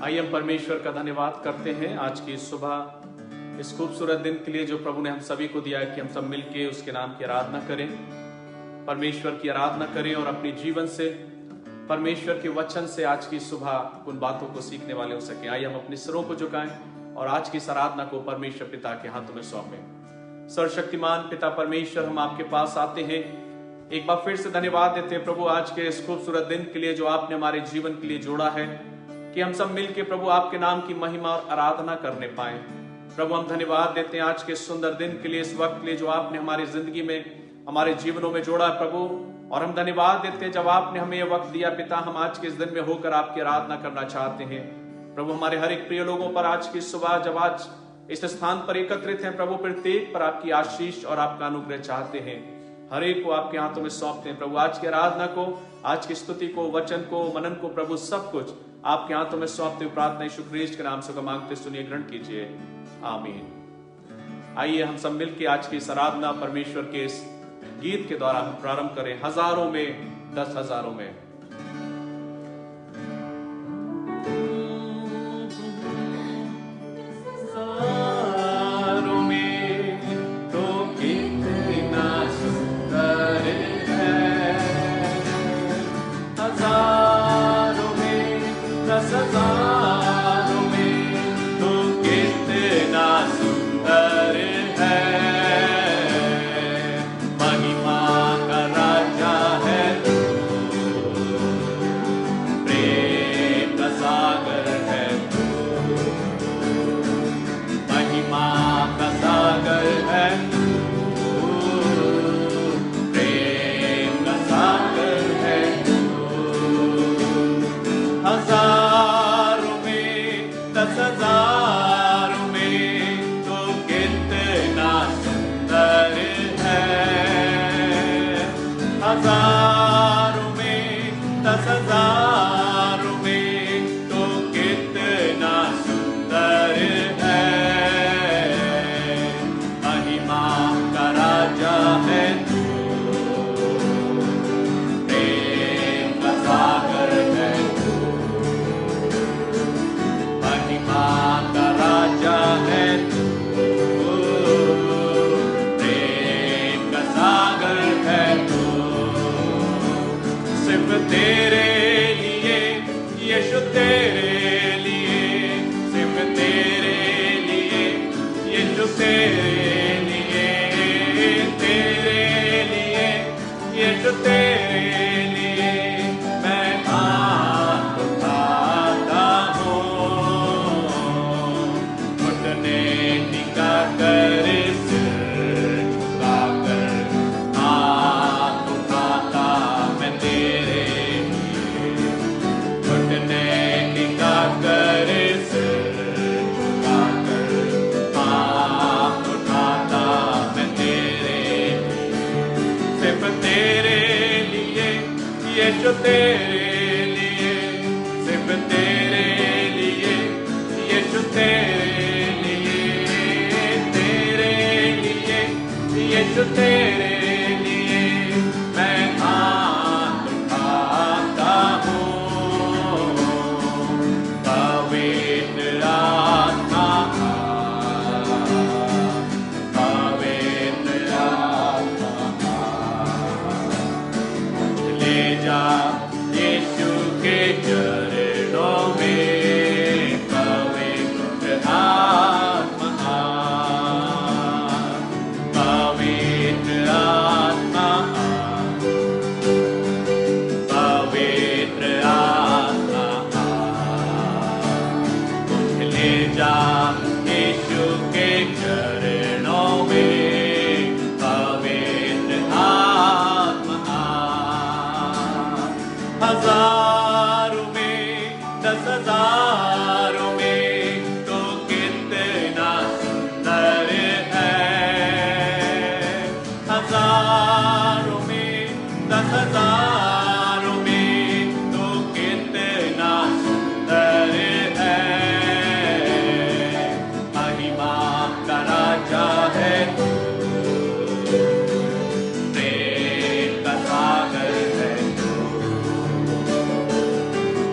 आइए हम परमेश्वर का धन्यवाद करते हैं आज की सुबह इस खूबसूरत दिन के लिए जो प्रभु ने हम सभी को दिया है कि हम सब मिलके उसके नाम की आराधना करें, परमेश्वर की आराधना करें और अपने जीवन से परमेश्वर के वचन से आज की सुबह उन बातों को सीखने वाले हो सके। आइए हम अपने सिरों को झुकाएं और आज की इस आराधना को परमेश्वर पिता के हाथों में सौंपें। सर्वशक्तिमान पिता परमेश्वर, हम आपके पास आते हैं, एक बार फिर से धन्यवाद देते हैं प्रभु आज के इस खूबसूरत दिन के लिए जो आपने हमारे जीवन के लिए जोड़ा है कि हम सब मिलके प्रभु आपके नाम की महिमा और आराधना करने पाए। प्रभु हम धन्यवाद देते हैं आज के सुंदर दिन के लिए, इस वक्त के लिए जो आपने हमारी जिंदगी में हमारे जीवनों में जोड़ा है प्रभु। और हम धन्यवाद देते हैं जब आपने हमें यह वक्त दिया पिता, हम आज के इस दिन में होकर आपकी आराधना करना चाहते हैं प्रभु। हमारे हर एक प्रिय लोगों पर आज की सुबह जब आज इस स्थान पर एकत्रित हैं प्रभु, प्रत्येक पर आपकी आशीष और आपका अनुग्रह चाहते हैं। हर एक को आपके हाथों में सौंपते हैं प्रभु। आज की आराधना को, आज की स्तुति को, वचन को, मनन को प्रभु सब कुछ आपके हाथों में सौंपते हुए प्रार्थना यीशु ख्रीस्त के नाम से मांगते सुनिए, ग्रहण कीजिए, आमीन। आइए हम सब मिलकर आज की इस आराधना परमेश्वर के इस गीत के द्वारा हम प्रारंभ करें। हजारों में 10,000 में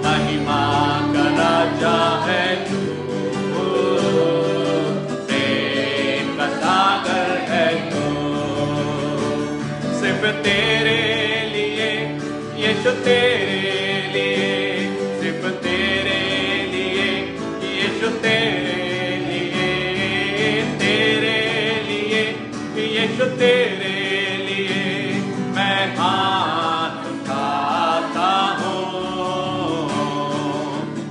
महिमा का राजा तेरे लिए, यीशु तेरे लिए, सिर्फ तेरे लिए, यीशु तेरे लिए, तेरे लिए, यीशु तेरे लिए मैं हाथ उठाता हूँ।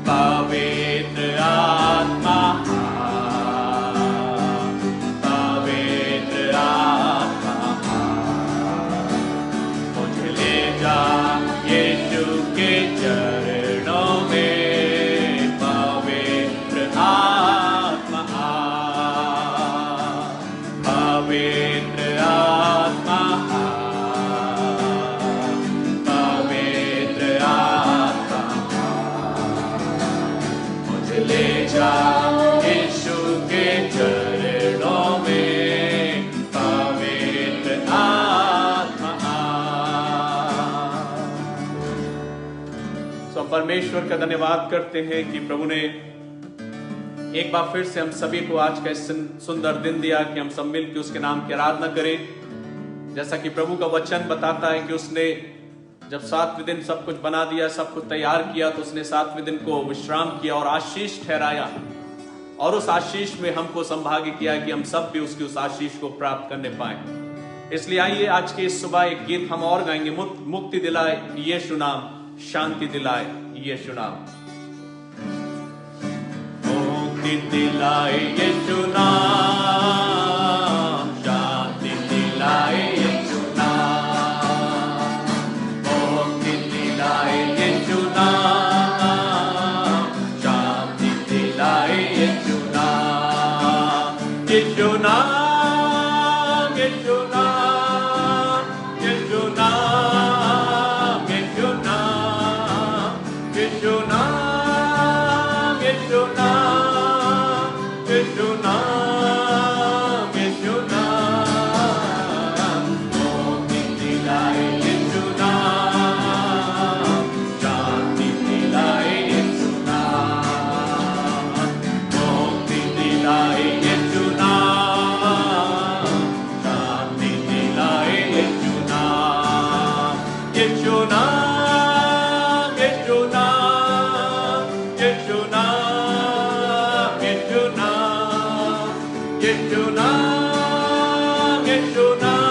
पवित्र आत्मा, पवित्र आत्मा मुझे ले जा यीशु के चरणों में। पवित्र आत्मा, पवित्र आत्मा, पवित्र आत्मा मुझे ले जा यीशु के चरणों में। पवित्र आत्मा। तो हम परमेश्वर का धन्यवाद करते हैं कि प्रभु ने एक बार फिर से हम सभी को आज का इस सुंदर दिन दिया कि हम सब मिलकर उसके नाम की आराधना करें। जैसा कि प्रभु का वचन बताता है कि उसने जब 7वें दिन सब कुछ बना दिया, सब कुछ तैयार किया, तो उसने 7वें दिन को विश्राम किया और आशीष ठहराया, और उस आशीष में हमको संभाग्य किया कि हम सब भी उसकी उस आशीष को प्राप्त करने पाए। इसलिए आइए आज की इस सुबह एक गीत हम और गाएंगे, मुक्ति दिलाए यीशु नाम, शांति दिलाए यीशु नाम। मुक्ति दिलाए यीशु नाम, शांति दिलाए यीशु नाम, मुक्ति दिलाए यीशु नाम, शांति दिलाए यीशु नाम, यीशु नाम, यीशु नाम, यीशु नाम, यीशु नाम, यीशु नाम, यीशु नाम, यीशु नाम, यीशु नाम, मुक्ति दिलाए यीशु नाम, शांति दिलाए यीशु नाम, मुक्ति दिलाए यीशु नाम, शांति दिलाए यीशु नाम, यीशु नाम, यीशु नाम, यीशु नाम, यीशु नाम, यीशु नाम, यीशु नाम,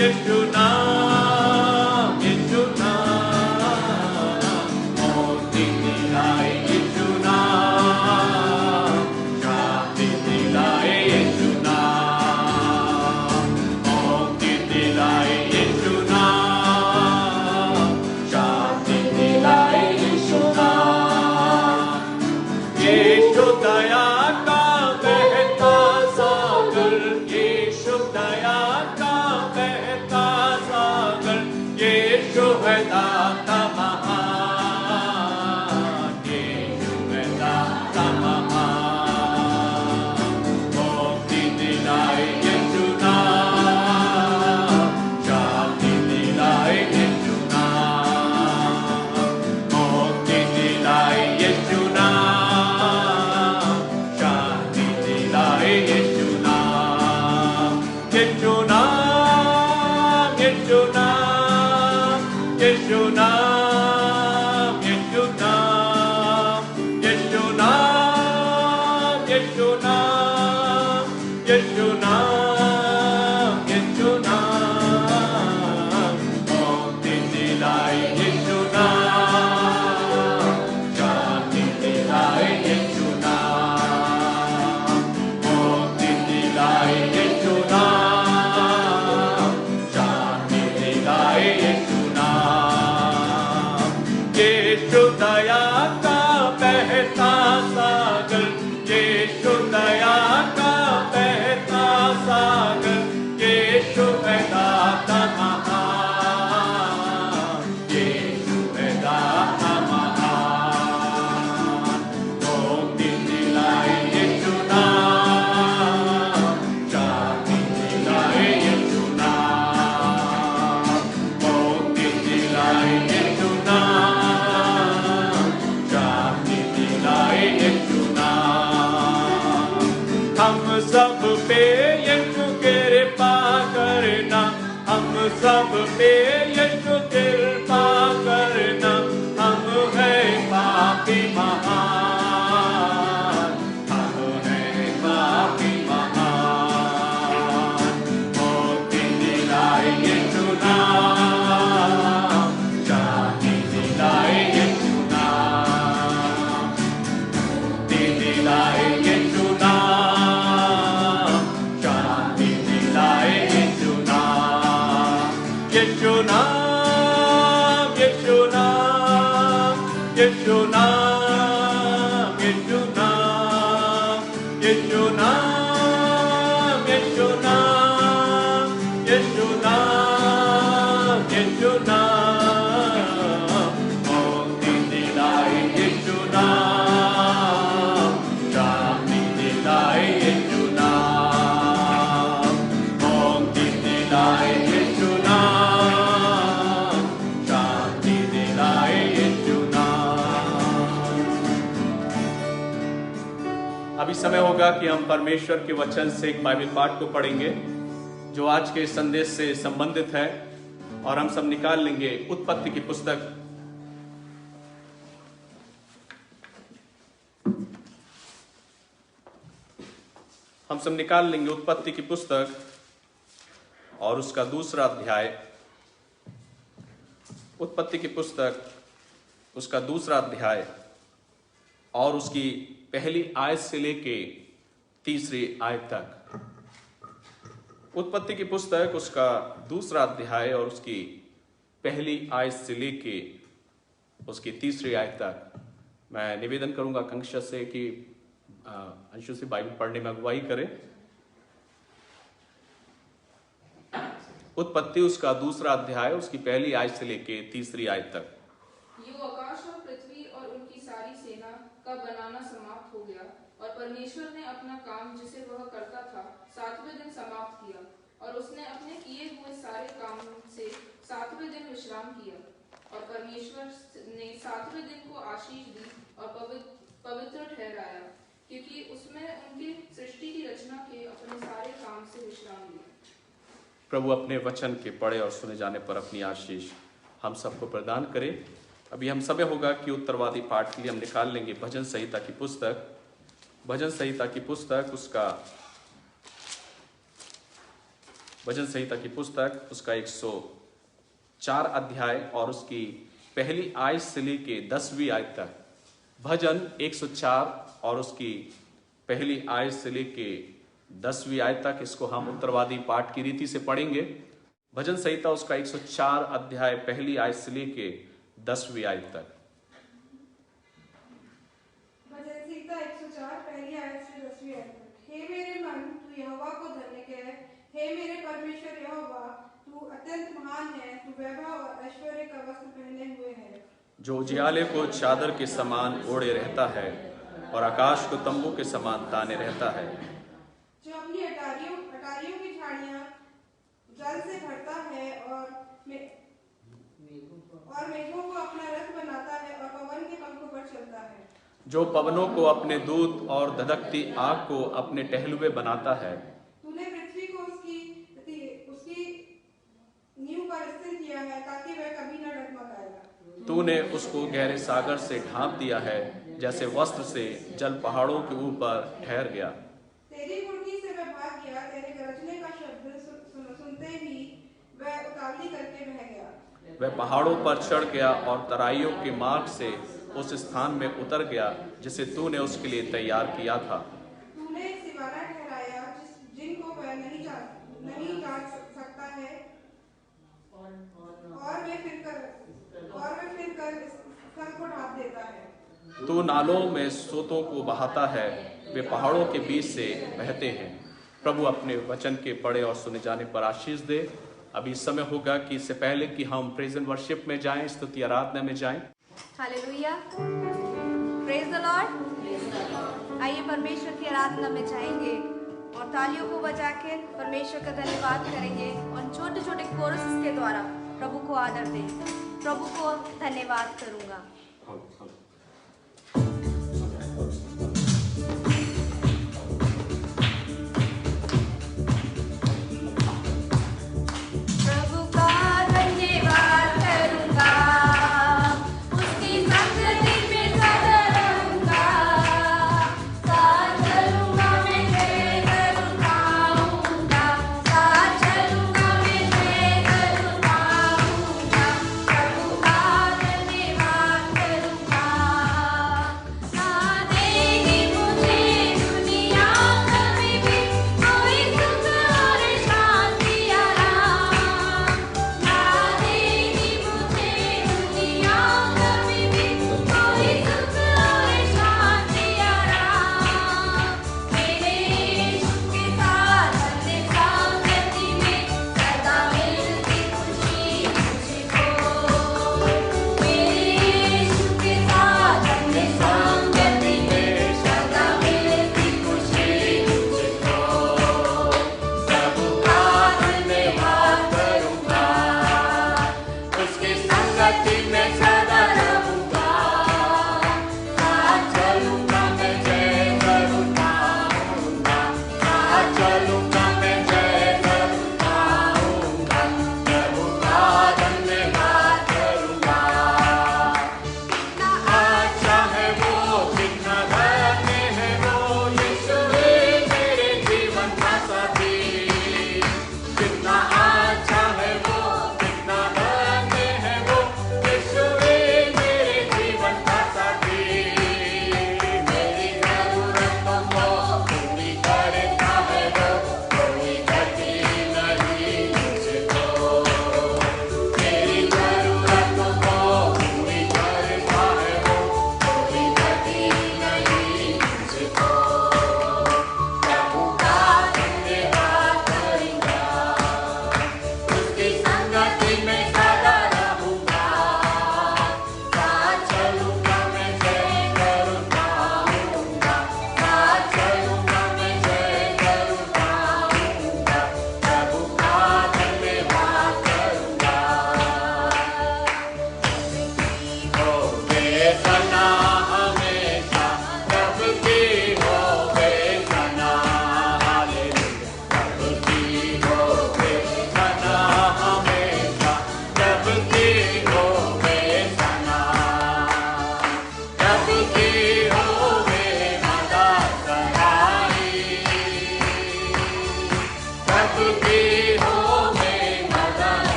यीशु नाम, यीशु नाम, मुक्ति दिलाए यीशु नाम, शांति दिलाए यीशु नाम, मुक्ति दिलाए यीशु नाम, शांति दिलाए यीशु नाम, यीशु दया का बहता सागर, यीशु दया का बहता सागर, यीशु है दाता महान, यीशु है दाता महान, मुक्ति दिलाए यीशु नाम, शांति दिलाए यीशु नाम, मुक्ति दिलाए यीशु नाम, शांति दिलाए यीशु नाम, यीशु नाम, यीशु नाम, यीशु नाम, यीशु नाम, यीशु नाम, यीशु नाम, यीशु नाम, यीशु नाम, मुक्ति दिलाए यीशु नाम, शांति दिलाए यीशु नाम, मुक्ति दिलाए यीशु नाम, शांति दिलाए यीशु नाम, यीशु दया का बहता सागर, यीशु दया का बहता सागर, यीशु है दाता महान, यीशु है दाता महान, मुक्ति दिलाए यीशु नाम, शांति दिलाए यीशु नाम, मुक्ति दिलाए यीशु नाम, शांति दिलाए यीशु काफी महान, हम हैं काफी महान। मुक्ति दिलाए यीशु नाम, शांति दिलाए यीशु नाम, मुक्ति दिलाए यीशु नाम, शांति दिलाए यीशु नाम। यीशु नाम, यीशु नाम, यीशु नाम, यीशु नाम, यीशु नाम, यीशु नाम, यीशु नाम, यीशु नाम। मुक्ति दिलाए यीशु नाम, शांति दिलाए यीशु नाम, मुक्ति दिलाए यीशु नाम, शांति दिलाए यीशु नाम। अभी समय होगा कि हम परमेश्वर के वचन से एक बाइबल पाठ को पढ़ेंगे जो आज के संदेश से संबंधित है, और हम सब निकाल लेंगे उत्पत्ति की पुस्तक। हम सब निकाल लेंगे उत्पत्ति की पुस्तक और उसका दूसरा अध्याय। उत्पत्ति की पुस्तक उसका दूसरा अध्याय और उसकी पहली आयत से लेके तीसरी आयत तक। उत्पत्ति की पुस्तक उसका दूसरा अध्याय और उसकी पहली आयत से लेके उसकी तीसरी आयत तक। मैं निवेदन करूंगा कंक्षा से कि अंशु से बाइबल पढ़ने में अगुवाई करें। उत्पत्ति उसका दूसरा अध्याय उसकी पहली आयत से लेके तीसरी आयत तक। यूं आकाश और पृथ्वी और उनकी सारी सेना का बनाना समाप्त हो गया, और परमेश्वर ने अपना काम जिसे वह करता था सातवें दिन समाप्त किया, और उसने अपने किए हुए सारे काम से सातवें दिन विश्राम किया। और परमेश्वर ने सातवें दिन को आशीष दी और पवित्र ठहराया, क्योंकि उसमें उनकी सृष्टि की रचना के अपने सारे काम से विश्राम लिया। प्रभु अपने वचन के पढ़े और सुने जाने पर अपनी आशीष हम सबको प्रदान करे। अभी हम समय होगा कि उत्तरवादी पाठ के लिए हम निकाल लेंगे भजन संहिता की पुस्तक। भजन संहिता की पुस्तक उसका 104 अध्याय और उसकी पहली आयत से लेके 10वीं आयत तक। भजन 104 और उसकी पहली आयत से लेके 10वीं आयत तक इसको हम उत्तरवादी पाठ की रीति से पढ़ेंगे। भजन संहिता उसका 104 अध्याय पहली आयत से लेके 10वीं आयत तक। भजन संहिता 104 पहली आयत से 10वीं आयत तक। हे मेरे मन, तू यहोवा को धन्य कह। हे मेरे परमेश्वर यहोवा, तू अत्यंत महान है। तू वैभव और ऐश्वर्य का वस्त्र पहने हुए है, जो उजियाले को चादर के समान ओढ़े रहता है और आकाश को तंबू के समान ताने रहता है। जो अपनी अटारियों की झाड़ियां जल से भरता है और मेघों को अपना रथ बनाता है और पवन के पंखों पर चलता है। जो पवनों को अपने दूत और धधकती आग को अपने टहलुए बनाता है। तूने पृथ्वी को उसकी नींव पर स्थिर किया है, ताकि वह कभी न डगमगाएगा। तूने उसको गहरे सागर से ढांप दिया है, जैसे वस्त्र से जल पहाड़ों के ऊपर ठहर गया। तेरी कुर्की से वह भाग गया, तेरे गरजने का शब्द सुनते ही वह उतावली करके बह गया। वह पहाड़ों पर चढ़ गया और तराइयों के मार्ग से उस स्थान में उतर गया जिसे तूने उसके लिए तैयार किया था। तूने एक सिवाना ठहराया जिनको वह नहीं जान सकता है, और वे फिर कर स्थल को ढांप देता है। तू नालों में सोतों को बहाता है, वे पहाड़ों के बीच से बहते हैं। प्रभु अपने वचन के पढ़े और सुने जाने पर आशीष दे। अभी समय होगा कि इससे पहले कि हम प्रेज एंड वर्शिप में जाएं, स्तुति आराधना में जाएं। Hallelujah, praise the Lord. आइए परमेश्वर की आराधना में जाएंगे और तालियों को बजा के परमेश्वर का धन्यवाद करेंगे और छोटे छोटे कोरस के द्वारा प्रभु को आदर देंगे। प्रभु को धन्यवाद करूंगा। धन्यवाद करूंगा, उसकी संगति में सदा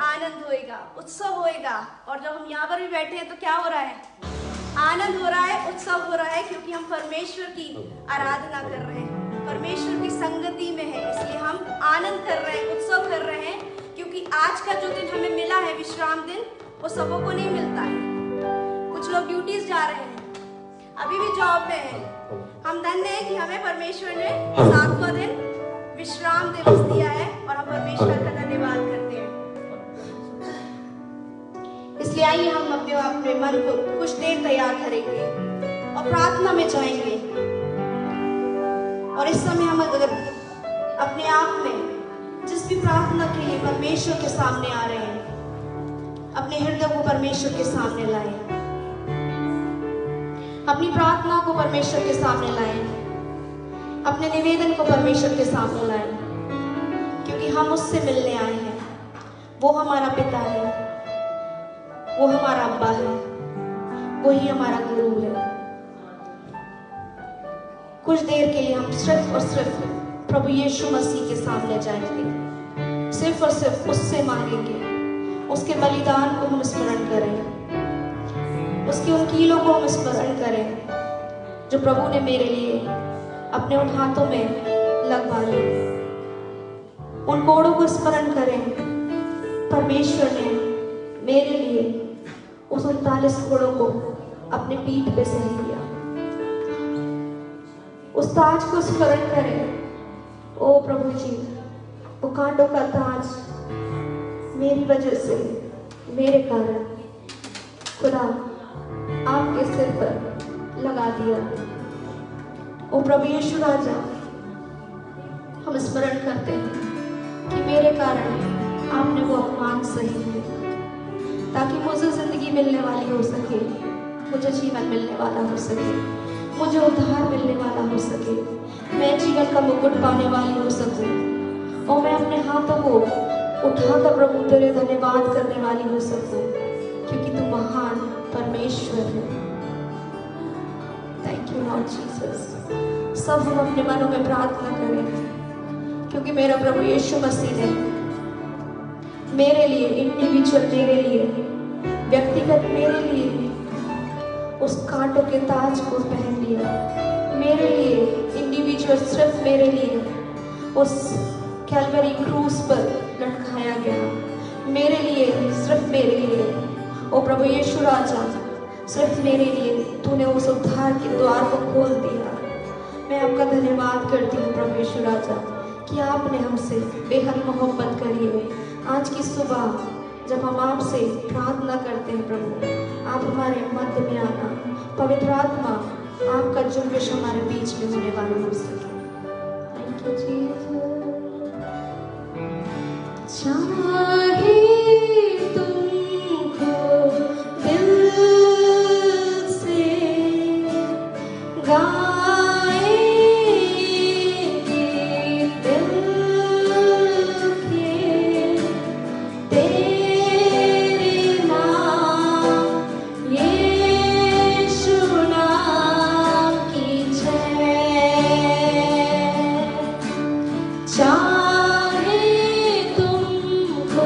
आनंद होएगा, उत्सव होएगा। और जब हम यहाँ पर भी बैठे हैं तो क्या हो रहा है? आनंद हो रहा है, उत्सव हो रहा है, क्योंकि हम परमेश्वर की आराधना कर रहे हैं, परमेश्वर की संगति में है, इसलिए हम आनंद कर रहे हैं, उत्सव कर रहे हैं। क्योंकि आज का जो दिन हमें मिला है, विश्राम दिन, वो सबों को नहीं मिलता है। कुछ लोग ड्यूटीज जा रहे हैं, अभी भी जॉब में है। हम धन्य हैं कि हमें परमेश्वर ने 7वां दिन विश्राम दिवस दिया है और हम परमेश्वर का धन्यवाद करते हैं। इसलिए आइए हम अपने मन को कुछ देर तैयार करेंगे और प्रार्थना में जाएंगे। और इस समय हम अगर अपने आप में जिस भी प्रार्थना के लिए परमेश्वर के सामने आ रहे हैं, अपने हृदय को परमेश्वर के सामने लाएं, अपनी प्रार्थना को परमेश्वर के सामने लाएं, अपने निवेदन को परमेश्वर के सामने लाएं, क्योंकि हम उससे मिलने आए हैं। वो हमारा पिता है, वो हमारा अब्बा है, वही हमारा गुरु है। कुछ देर के लिए हम सिर्फ और सिर्फ प्रभु यीशु मसीह के सामने जाएंगे, सिर्फ और सिर्फ उससे मांगेंगे, उसके बलिदान को हम स्मरण करें, उसकी उन कीलों को हम स्मरण करें जो प्रभु ने मेरे लिए अपने उन हाथों में लगवा ली। उन कोड़ों को स्मरण करें। परमेश्वर ने मेरे लिए उस 39 कोड़ों को अपने पीठ पे सह लिया। उस ताज को स्मरण करें। ओ प्रभु जी, वो कांटों का ताज मेरी वजह से, मेरे कारण खुदा आपके सिर पर लगा दिया। ओ प्रभु यीशु राजा, हम स्मरण करते हैं कि मेरे कारण आपने वो अपमान सही है, ताकि मुझे जिंदगी मिलने वाली हो सके, मुझे जीवन मिलने वाला हो सके, मुझे उद्धार मिलने वाला हो सके, मैं जीवन का मुकुट पाने वाली हो सकूं, और मैं अपने हाथों को उठाकर प्रभु तेरे धन्यवाद करने वाली हो सकूं, क्योंकि तू महान परमेश्वर है। Thank you Lord Jesus. सब हम अपने मनों में प्रार्थना करें, क्योंकि मेरा प्रभु यीशु मसीह ने मेरे लिए, इंडिविजुअल मेरे लिए, व्यक्तिगत मेरे लिए उस कांटों के ताज को पहन लिया। मेरे लिए इंडिविजुअल, सिर्फ मेरे लिए उस कैलवरी क्रूस पर लटकाया गया। मेरे लिए, सिर्फ मेरे लिए। ओ प्रभु यीशु राजा, सिर्फ मेरे लिए तूने उस उद्धार के द्वार को खोल दिया। मैं आपका धन्यवाद करती हूँ प्रभु यीशु राजा कि आपने हमसे बेहद मोहब्बत करी है। आज की सुबह जब हम आपसे प्रार्थना करते हैं प्रभु, आप हमारे मध्य में आना, पवित्र आत्मा आपका जुम्बिश हमारे बीच में होने वाला हो सके। Thank you Jesus. चाहे तुमको दिल से गाए दिल के तेरे नाम यीशु नाम की जय। चाहे तुमको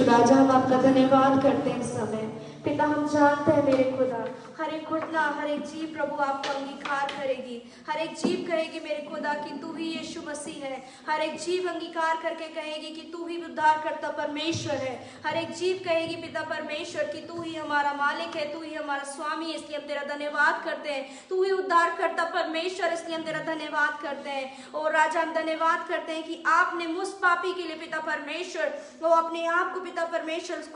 राजा, हम आपका धन्यवाद करते हैं इस समय। पिता, हम जानते हैं मेरे खुदा, हर एक घुटना, हर एक जीव प्रभु आपको अंगीकार करेगी। हर एक जीव कहेगी मेरे खुदा कि तू ही यीशु मसीह है। हर एक जीव अंगीकार करके कहेगी कि तू ही उद्धार करता परमेश्वर है। हर एक जीव कहेगी पिता परमेश्वर कि तू ही हमारा मालिक है, तू ही हमारा स्वामी है, इसलिए हम तेरा धन्यवाद करते हैं। तू ही उद्धार करता परमेश्वर, इसलिए हम तेरा धन्यवाद करते हैं। और राजा, हम धन्यवाद करते हैं कि आपने मुझ पापी के लिए पिता परमेश्वर वो अपने आप को पिता परमेश्वर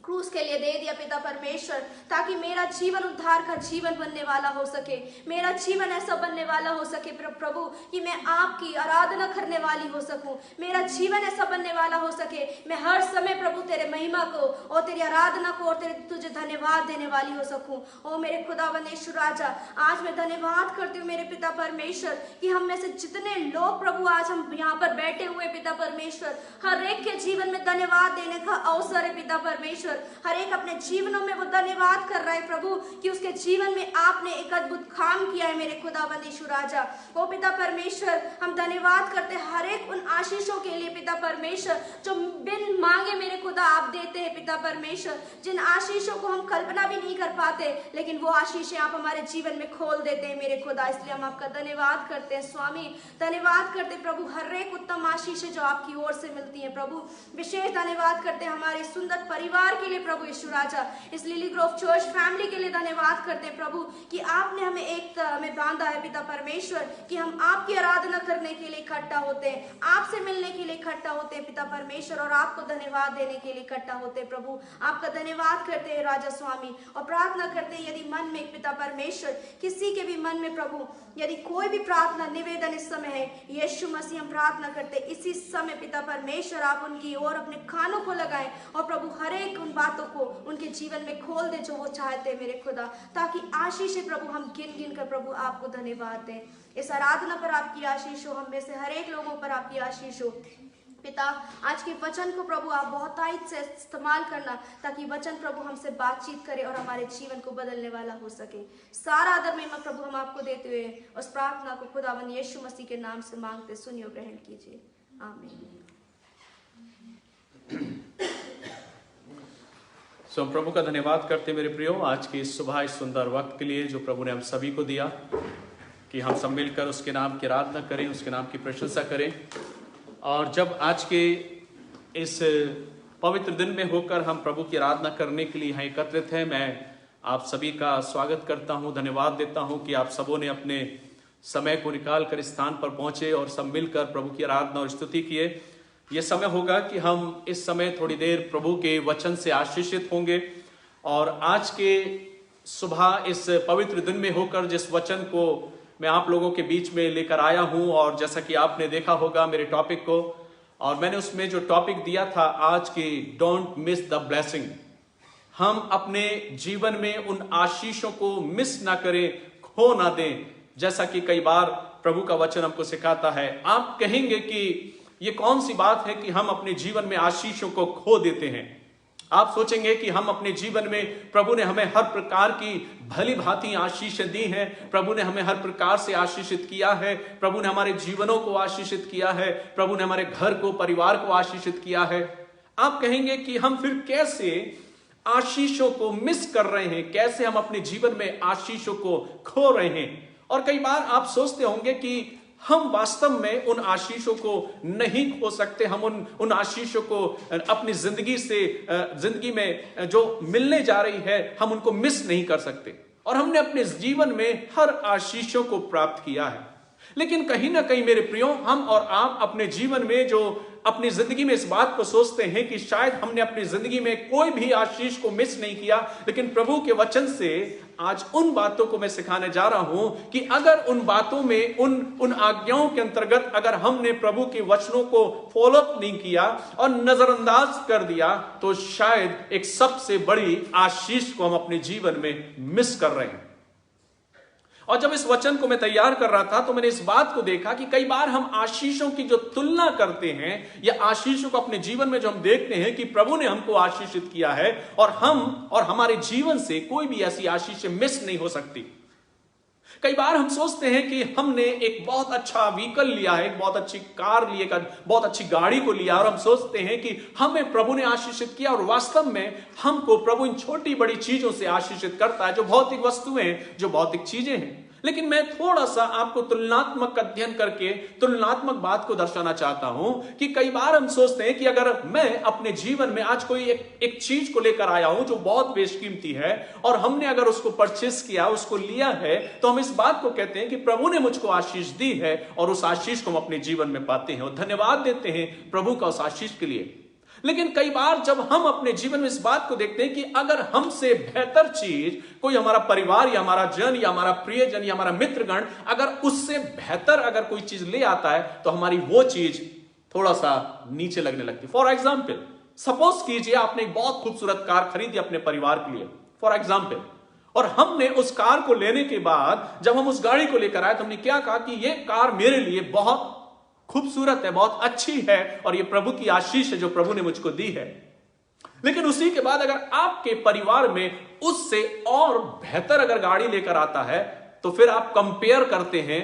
क्रूस के लिए दे दिया पिता परमेश्वर, ताकि मेरा जीवन उद्धार का जीवन बनने वाला हो सके। मेरा जीवन ऐसा बनने वाला हो सके प्रभु कि मैं आपकी आराधना करने वाली हो सकूं। मेरा जीवन ऐसा बनने वाला हो सके मैं हर समय प्रभु तेरे महिमा को और तेरी आराधना को और तुझे धन्यवाद देने वाली हो सकूं। ओ मेरे खुदावंद यीशु राजा, आज मैं धन्यवाद करती हूँ मेरे पिता परमेश्वर कि हम में से जितने लोग प्रभु आज हम यहाँ पर बैठे हुए पिता परमेश्वर, हर एक के जीवन में धन्यवाद देने का अवसर है पिता परमेश्वर। हर एक अपने जीवनों में वो धन्यवाद कर रहा है प्रभु कि उसके जीवन में आपने एक अद्भुत काम किया है मेरे खुदावंद यीशु राजा। ओ पिता परमेश्वर, हम धन्यवाद करते हैं हर एक उन आशीषों के लिए पिता परमेश्वर जो बिन मांगे मेरे खुदा आप देते हैं पिता परमेश्वर। जिन आशीषों को हम कल्पना भी नहीं कर पाते, लेकिन वो आशीषें आप हमारे जीवन में खोल देते हैं मेरे खुदा, इसलिए हम आपका धन्यवाद करते हैं स्वामी। धन्यवाद करते प्रभु हर एक उत्तम आशीषें जो आपकी ओर से मिलती है प्रभु। विशेष धन्यवाद करते हैं हमारे सुंदर परिवार के लिए प्रभु यीशु राजा। इस लिली ग्रोव चर्च फैमिली के लिए धन्यवाद करते हैं प्रभु कि आपने हमें एक में बांधा है पिता परमेश्वर कि हम आपकी आराधना करने के लिए इकट्ठा होते हैं, आपसे मिलने के लिए इकट्ठा होते हैं पिता परमेश्वर, और आपको धन्यवाद देने के लिए इकट्ठा होते हैं प्रभु। आपका धन्यवाद करते हैं राजा स्वामी, और प्रार्थना करते हैं यदि मन में पिता परमेश्वर किसी के भी मन में प्रभु यदि कोई भी प्रार्थना निवेदन इस समय है, यीशु मसीह हम प्रार्थना करते इसी समय पिता परमेश्वर आप उनकी ओर अपने कानों को लगाएं और प्रभु हर एक उन बातों को उनके जीवन में खोल दे जो वो चाहते हैं मेरे खुदा, ताकि आशीष प्रभु हम गिन गिन कर प्रभु आपको धन्यवाद दें। इस आराधना पर आपकी आशीष हो, हम में से हर एक लोगों पर आपकी आशीष हो पिता। आज के वचन को प्रभु आप बहुतायत से इस्तेमाल करना, ताकि वचन प्रभु हमसे बातचीत करे और हमारे जीवन को बदलने वाला हो सके। सारा आदर महिमा प्रभु हम आपको देते हुए उस प्रार्थना को खुदावंद यीशु मसीह के नाम से मांगते सुनिए और ग्रहण कीजिए, आमीन। सो हम प्रभु का धन्यवाद करते मेरे प्रियो आज की सुबह इस सुंदर वक्त के लिए जो प्रभु ने हम सभी को दिया कि हम सब मिलकर उसके नाम की आराधना करें, उसके नाम की प्रशंसा करें। और जब आज के इस पवित्र दिन में होकर हम प्रभु की आराधना करने के लिए यहाँ एकत्रित हैं, मैं आप सभी का स्वागत करता हूँ, धन्यवाद देता हूँ कि आप सबों ने अपने समय को निकाल कर इस स्थान पर पहुँचे और सब मिलकर प्रभु की आराधना और स्तुति किए। ये समय होगा कि हम इस समय थोड़ी देर प्रभु के वचन से आशीषित होंगे, और आज के सुबह इस पवित्र दिन में होकर जिस वचन को मैं आप लोगों के बीच में लेकर आया हूं, और जैसा कि आपने देखा होगा मेरे टॉपिक को, और मैंने उसमें जो टॉपिक दिया था आज की, डोंट मिस द ब्लेसिंग। हम अपने जीवन में उन आशीषों को मिस ना करें, खो ना दें। जैसा कि कई बार प्रभु का वचन हमको सिखाता है। आप कहेंगे कि ये कौन सी बात है कि हम अपने जीवन में आशीषों को खो देते हैं। आप सोचेंगे कि हम अपने जीवन में, प्रभु ने हमें हर प्रकार की भली भांति आशीषें दी हैं, प्रभु ने हमें हर प्रकार से आशीषित किया है, प्रभु ने हमारे जीवनों को आशीषित किया है, प्रभु ने हमारे घर को, परिवार को आशीषित किया है। आप कहेंगे कि हम फिर कैसे आशीषों को मिस कर रहे हैं, कैसे हम अपने जीवन में आशीषों को खो रहे हैं। और कई बार आप सोचते होंगे कि हम वास्तव में उन आशीषों को नहीं खो सकते, हम उन आशीषों को अपनी जिंदगी में जो मिलने जा रही है, हम उनको मिस नहीं कर सकते। और हमने अपने जीवन में हर आशीषों को प्राप्त किया है। लेकिन कहीं ना कहीं मेरे प्रियो, हम और आप अपने जीवन में जो अपनी जिंदगी में इस बात को सोचते हैं कि शायद हमने अपनी जिंदगी में कोई भी आशीष को मिस नहीं किया, लेकिन प्रभु के वचन से आज उन बातों को मैं सिखाने जा रहा हूं कि अगर उन बातों में, उन आज्ञाओं के अंतर्गत अगर हमने प्रभु के वचनों को फॉलो अप नहीं किया और नजरअंदाज कर दिया, तो शायद एक सबसे बड़ी आशीष को हम अपने जीवन में मिस कर रहे हैं। और जब इस वचन को मैं तैयार कर रहा था तो मैंने इस बात को देखा कि कई बार हम आशीषों की जो तुलना करते हैं या आशीषों को अपने जीवन में जो हम देखते हैं कि प्रभु ने हमको आशीषित किया है और हम और हमारे जीवन से कोई भी ऐसी आशीष मिस नहीं हो सकती। कई बार हम सोचते हैं कि हमने एक बहुत अच्छा व्हीकल लिया है, एक बहुत अच्छी कार ली, बहुत अच्छी गाड़ी को लिया, और हम सोचते हैं कि हमें प्रभु ने आशीषित किया। और वास्तव में हमको प्रभु इन छोटी बड़ी चीजों से आशीषित करता है, जो भौतिक वस्तुएं, जो भौतिक चीजें हैं। लेकिन मैं थोड़ा सा आपको तुलनात्मक अध्ययन करके तुलनात्मक बात को दर्शाना चाहता हूं कि कई बार हम सोचते हैं कि अगर मैं अपने जीवन में आज कोई एक चीज को लेकर आया हूं जो बहुत बेशकीमती है और हमने अगर उसको परचेस किया, उसको लिया है, तो हम इस बात को कहते हैं कि प्रभु ने मुझको आशीष दी है और उस आशीष को हम अपने जीवन में पाते हैं और धन्यवाद देते हैं प्रभु का उस आशीष के लिए। लेकिन कई बार जब हम अपने जीवन में इस बात को देखते हैं कि अगर हमसे बेहतर चीज कोई हमारा परिवार या हमारा जन या हमारा प्रियजन या हमारा मित्रगण अगर उससे बेहतर अगर कोई चीज ले आता है, तो हमारी वो चीज थोड़ा सा नीचे लगने लगती है। फॉर एग्जाम्पल, सपोज कीजिए आपने एक बहुत खूबसूरत कार खरीदी अपने परिवार के लिए, फॉर एग्जाम्पल, और हमने उस कार को लेने के बाद जब हम उस गाड़ी को लेकर आए तो हमने क्या कहा कि ये कार मेरे लिए बहुत खूबसूरत है, बहुत अच्छी है और ये प्रभु की आशीष है जो प्रभु ने मुझको दी है। लेकिन उसी के बाद अगर आपके परिवार में उससे और बेहतर अगर गाड़ी लेकर आता है, तो फिर आप कंपेयर करते हैं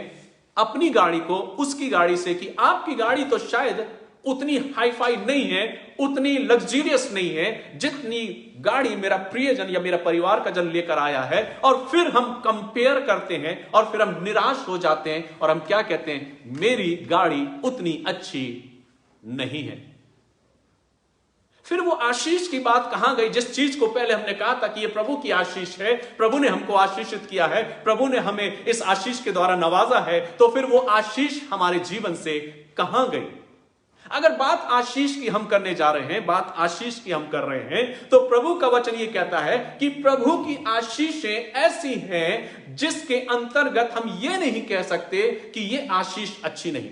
अपनी गाड़ी को उसकी गाड़ी से कि आपकी गाड़ी तो शायद उतनी हाईफाई नहीं है, उतनी लग्जरियस नहीं है जितनी गाड़ी मेरा प्रियजन या मेरा परिवार का जन लेकर आया है। और फिर हम कंपेयर करते हैं और फिर हम निराश हो जाते हैं और हम क्या कहते हैं, मेरी गाड़ी उतनी अच्छी नहीं है। फिर वो आशीष की बात कहां गई, जिस चीज को पहले हमने कहा था कि ये प्रभु की आशीष है, प्रभु ने हमको आशीषित किया है, प्रभु ने हमें इस आशीष के द्वारा नवाजा है, तो फिर वो आशीष हमारे जीवन से कहां गई। अगर बात आशीष की हम करने जा रहे हैं, बात आशीष की हम कर रहे हैं, तो प्रभु का वचन ये कहता है कि प्रभु की आशीषें ऐसी हैं जिसके अंतर्गत हम ये नहीं कह सकते कि ये आशीष अच्छी नहीं।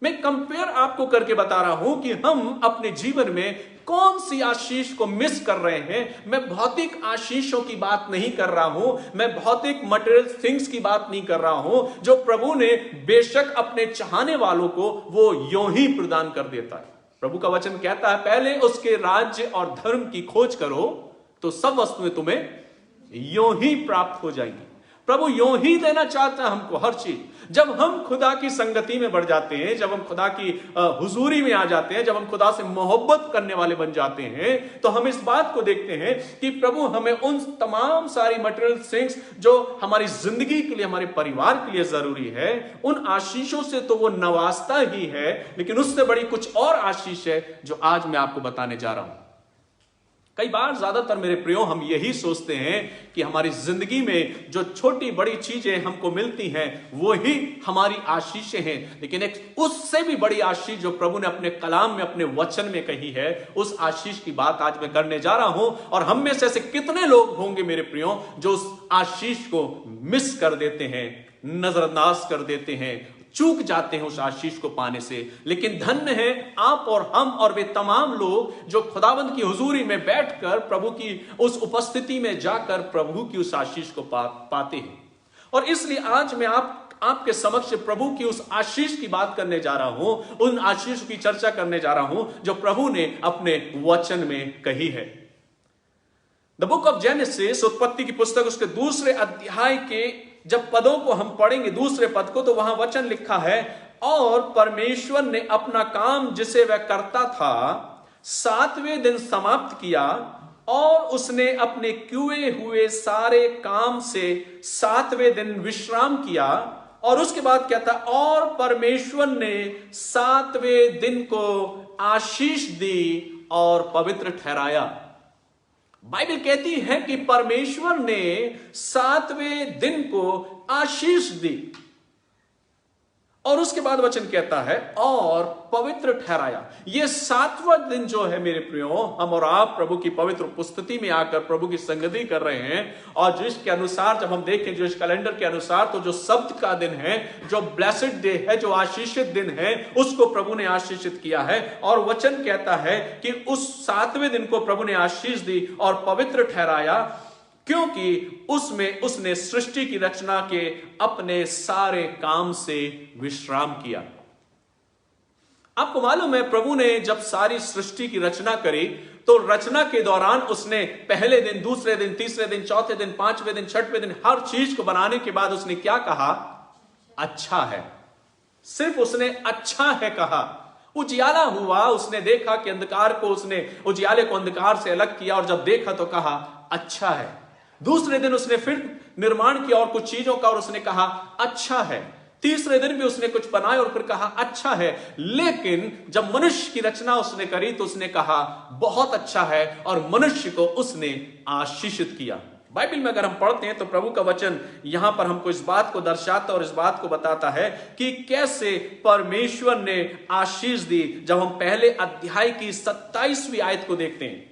मैं कंपेयर आपको करके बता रहा हूं कि हम अपने जीवन में कौन सी आशीष को मिस कर रहे हैं। मैं भौतिक आशीषों की बात नहीं कर रहा हूं, मैं भौतिक मटेरियल थिंग्स की बात नहीं कर रहा हूं, जो प्रभु ने बेशक अपने चाहने वालों को वो यूं ही प्रदान कर देता है। प्रभु का वचन कहता है, पहले उसके राज्य और धर्म की खोज करो तो सब वस्तुएं तुम्हें यूं ही प्राप्त हो जाएंगी। प्रभु यूं ही देना चाहता है हमको हर चीज। जब हम खुदा की संगति में बढ़ जाते हैं, जब हम खुदा की हुजूरी में आ जाते हैं, जब हम खुदा से मोहब्बत करने वाले बन जाते हैं, तो हम इस बात को देखते हैं कि प्रभु हमें उन तमाम सारी मटेरियल थिंग्स जो हमारी जिंदगी के लिए, हमारे परिवार के लिए जरूरी है, उन आशीषों से तो वो नवाजता ही है, लेकिन उससे बड़ी कुछ और आशीष है जो आज मैं आपको बताने जा रहा हूं। कई बार ज्यादातर मेरे प्रियो हम यही सोचते हैं कि हमारी जिंदगी में जो छोटी बड़ी चीजें हमको मिलती हैं वो ही हमारी आशीषें हैं, लेकिन एक उससे भी बड़ी आशीष जो प्रभु ने अपने कलाम में, अपने वचन में कही है, उस आशीष की बात आज मैं करने जा रहा हूं। और हम में से ऐसे कितने लोग होंगे मेरे प्रियो जो उस आशीष को मिस कर देते हैं, नजरअंदाज कर देते हैं, चूक जाते हैं उस आशीष को पाने से। लेकिन धन्य है आप और हम और वे तमाम लोग जो खुदावंद की हुजूरी में बैठकर प्रभु की उस उपस्थिति में जाकर प्रभु की उस आशीष को पाते हैं। और इसलिए आज मैं आपके समक्ष प्रभु की उस आशीष की बात करने जा रहा हूं, उन आशीष की चर्चा करने जा रहा हूं जो प्रभु ने अपने वचन में कही है। द बुक ऑफ जेनेसिस, उत्पत्ति की पुस्तक, उसके दूसरे अध्याय के जब पदों को हम पढ़ेंगे, दूसरे पद को, तो वहां वचन लिखा है, और परमेश्वर ने अपना काम जिसे वह करता था 7वें दिन समाप्त किया, और उसने अपने किए हुए सारे काम से 7वें दिन विश्राम किया। और उसके बाद क्या था, और परमेश्वर ने 7वें दिन को आशीष दी और पवित्र ठहराया। बाइबल कहती है कि परमेश्वर ने 7वें दिन को आशीष दी, और उसके बाद वचन कहता है और पवित्र ठहराया। यह 7वां दिन जो है मेरे प्रियो, हम और आप प्रभु की पवित्र उपस्थिति में आकर प्रभु की संगति कर रहे हैं, और जिसके अनुसार जब हम देखें, जो इस कैलेंडर के अनुसार, तो जो शब्द का दिन है, जो ब्लेसेड डे है, जो आशीषित दिन है, उसको प्रभु ने आशीषित किया है। और वचन कहता है कि उस 7वें दिन को प्रभु ने आशीष दी और पवित्र ठहराया, क्योंकि उसमें उसने सृष्टि की रचना के अपने सारे काम से विश्राम किया। आपको मालूम है, प्रभु ने जब सारी सृष्टि की रचना करी, तो रचना के दौरान उसने पहले दिन, दूसरे दिन, तीसरे दिन, चौथे दिन, 5वें दिन, 6वें दिन, हर चीज को बनाने के बाद उसने क्या कहा? अच्छा है। सिर्फ उसने अच्छा है कहा। उजियाला हुआ, उसने देखा कि अंधकार को, उसने उजियाले को अंधकार से अलग किया, और जब देखा तो कहा अच्छा है। दूसरे दिन उसने फिर निर्माण किया और कुछ चीजों का, और उसने कहा अच्छा है। तीसरे दिन भी उसने कुछ बनाया और फिर कहा अच्छा है। लेकिन जब मनुष्य की रचना उसने करी तो उसने कहा बहुत अच्छा है, और मनुष्य को उसने आशीषित किया। बाइबल में अगर हम पढ़ते हैं तो प्रभु का वचन यहां पर हमको इस बात को दर्शाता और इस बात को बताता है कि कैसे परमेश्वर ने आशीष दी। जब हम पहले अध्याय की 27वीं आयत को देखते हैं,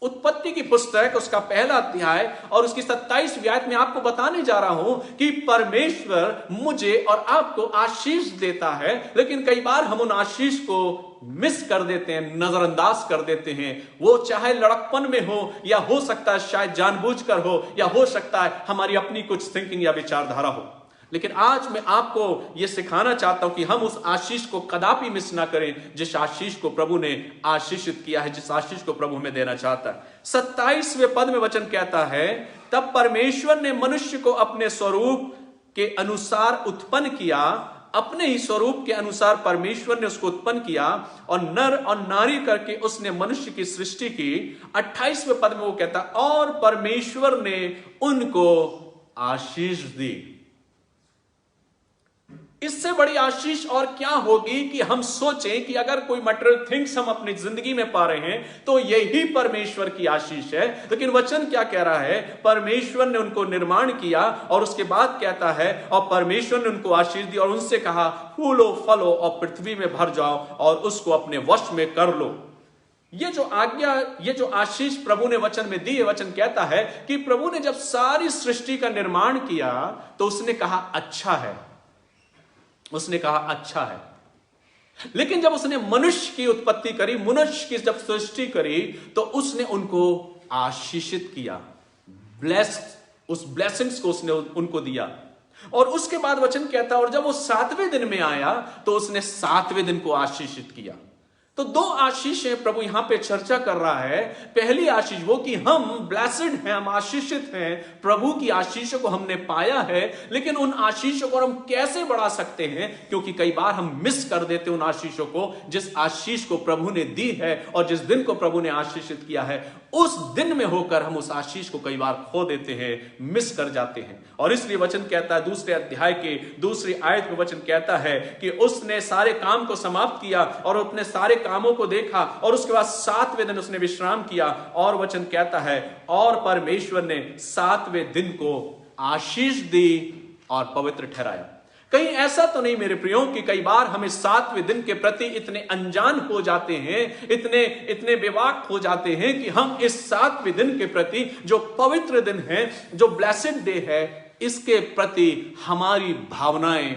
उत्पत्ति की पुस्तक उसका पहला अध्याय और उसकी 27वीं आयत में आपको बताने जा रहा हूं कि परमेश्वर मुझे और आपको आशीष देता है, लेकिन कई बार हम उन आशीष को मिस कर देते हैं, नजरअंदाज कर देते हैं। वो चाहे लड़कपन में हो, या हो सकता है शायद जानबूझकर हो, या हो सकता है हमारी अपनी कुछ थिंकिंग या विचारधारा हो। लेकिन आज मैं आपको यह सिखाना चाहता हूं कि हम उस आशीष को कदापि मिस ना करें, जिस आशीष को प्रभु ने आशीषित किया है, जिस आशीष को प्रभु हमें देना चाहता है। 27वें पद में वचन कहता है, तब परमेश्वर ने मनुष्य को अपने स्वरूप के अनुसार उत्पन्न किया, अपने ही स्वरूप के अनुसार परमेश्वर ने उसको उत्पन्न किया, और नर और नारी करके उसने मनुष्य की सृष्टि की। 28वें पद में वो कहता, और परमेश्वर ने उनको आशीष दी। इससे बड़ी आशीष और क्या होगी कि हम सोचें कि अगर कोई मटेरियल थिंग्स हम अपनी जिंदगी में पा रहे हैं तो यही परमेश्वर की आशीष है। लेकिन वचन क्या कह रहा है? परमेश्वर ने उनको निर्माण किया, और उसके बाद कहता है और परमेश्वर ने उनको आशीष दी और उनसे कहा फूलो फलो और पृथ्वी में भर जाओ और उसको अपने वश में कर लो। ये जो आज्ञा, ये जो आशीष प्रभु ने वचन में दी है, वचन कहता है कि प्रभु ने जब सारी सृष्टि का निर्माण किया तो उसने कहा अच्छा है, उसने कहा अच्छा है। लेकिन जब उसने मनुष्य की उत्पत्ति करी, मनुष्य की जब सृष्टि करी, तो उसने उनको आशीषित किया, उस ब्लेसिंग्स को उसने उनको दिया। और उसके बाद वचन कहता, और जब वो 7वें दिन में आया तो उसने 7वें दिन को आशीषित किया। तो दो आशीषें प्रभु यहां पे चर्चा कर रहा है। पहली आशीष वो कि हम ब्लेस्ड हैं, हम आशीषित हैं, प्रभु की आशीषों को हमने पाया है। लेकिन उन आशीषों को हम कैसे बढ़ा सकते हैं? क्योंकि कई बार हम मिस कर देते उन आशीषों को, जिस आशीष को प्रभु ने दी है और जिस दिन को प्रभु ने आशीषित किया है, उस दिन में होकर हम उस आशीष को कई बार खो देते हैं, मिस कर जाते हैं। और इसलिए वचन कहता है, दूसरे अध्याय के दूसरी आयत में वचन कहता है कि उसने सारे काम को समाप्त किया और अपने सारे कामों को देखा, और उसके बाद 7वें दिन उसने विश्राम किया। और वचन कहता है और परमेश्वर ने 7वें दिन को आशीष दी और पवित्र ठहराया। कहीं ऐसा तो नहीं मेरे प्रियो कि कई बार हम इस 7वें दिन के प्रति इतने अनजान हो जाते हैं, इतने बेवाक हो जाते हैं कि हम इस 7वें दिन के प्रति, जो पवित्र दिन है, जो ब्लेसेड डे है, इसके प्रति हमारी भावनाएं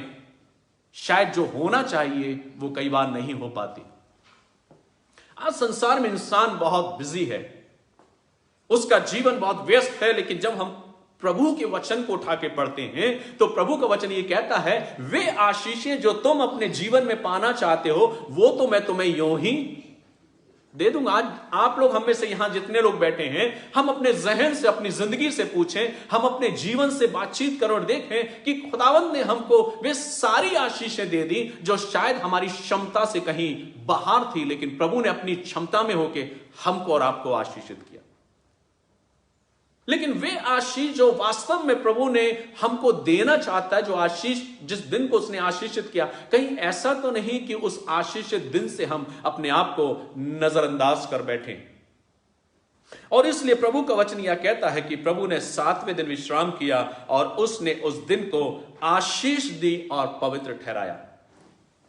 शायद जो होना चाहिए वो कई बार नहीं हो पाती। आज संसार में इंसान बहुत बिजी है, उसका जीवन बहुत व्यस्त है, लेकिन जब हम प्रभु के वचन को उठा के पढ़ते हैं तो प्रभु का वचन ये कहता है, वे आशीषें जो तुम अपने जीवन में पाना चाहते हो वो तो मैं तुम्हें यूं ही दे दूंगा। आज आप लोग, हम में से यहां जितने लोग बैठे हैं, हम अपने जहन से, अपनी जिंदगी से पूछें, हम अपने जीवन से बातचीत करें और देखें कि खुदावंद ने हमको वे सारी आशीषें दे दी जो शायद हमारी क्षमता से कहीं बाहर थी, लेकिन प्रभु ने अपनी क्षमता में होके हमको और आपको आशीषित किया। लेकिन वे आशीष जो वास्तव में प्रभु ने हमको देना चाहता है, जो आशीष जिस दिन को उसने आशीषित किया, कहीं ऐसा तो नहीं कि उस आशीषित दिन से हम अपने आप को नजरअंदाज कर बैठे। और इसलिए प्रभु का वचन यह कहता है कि प्रभु ने 7वें दिन विश्राम किया और उसने उस दिन को आशीष दी और पवित्र ठहराया।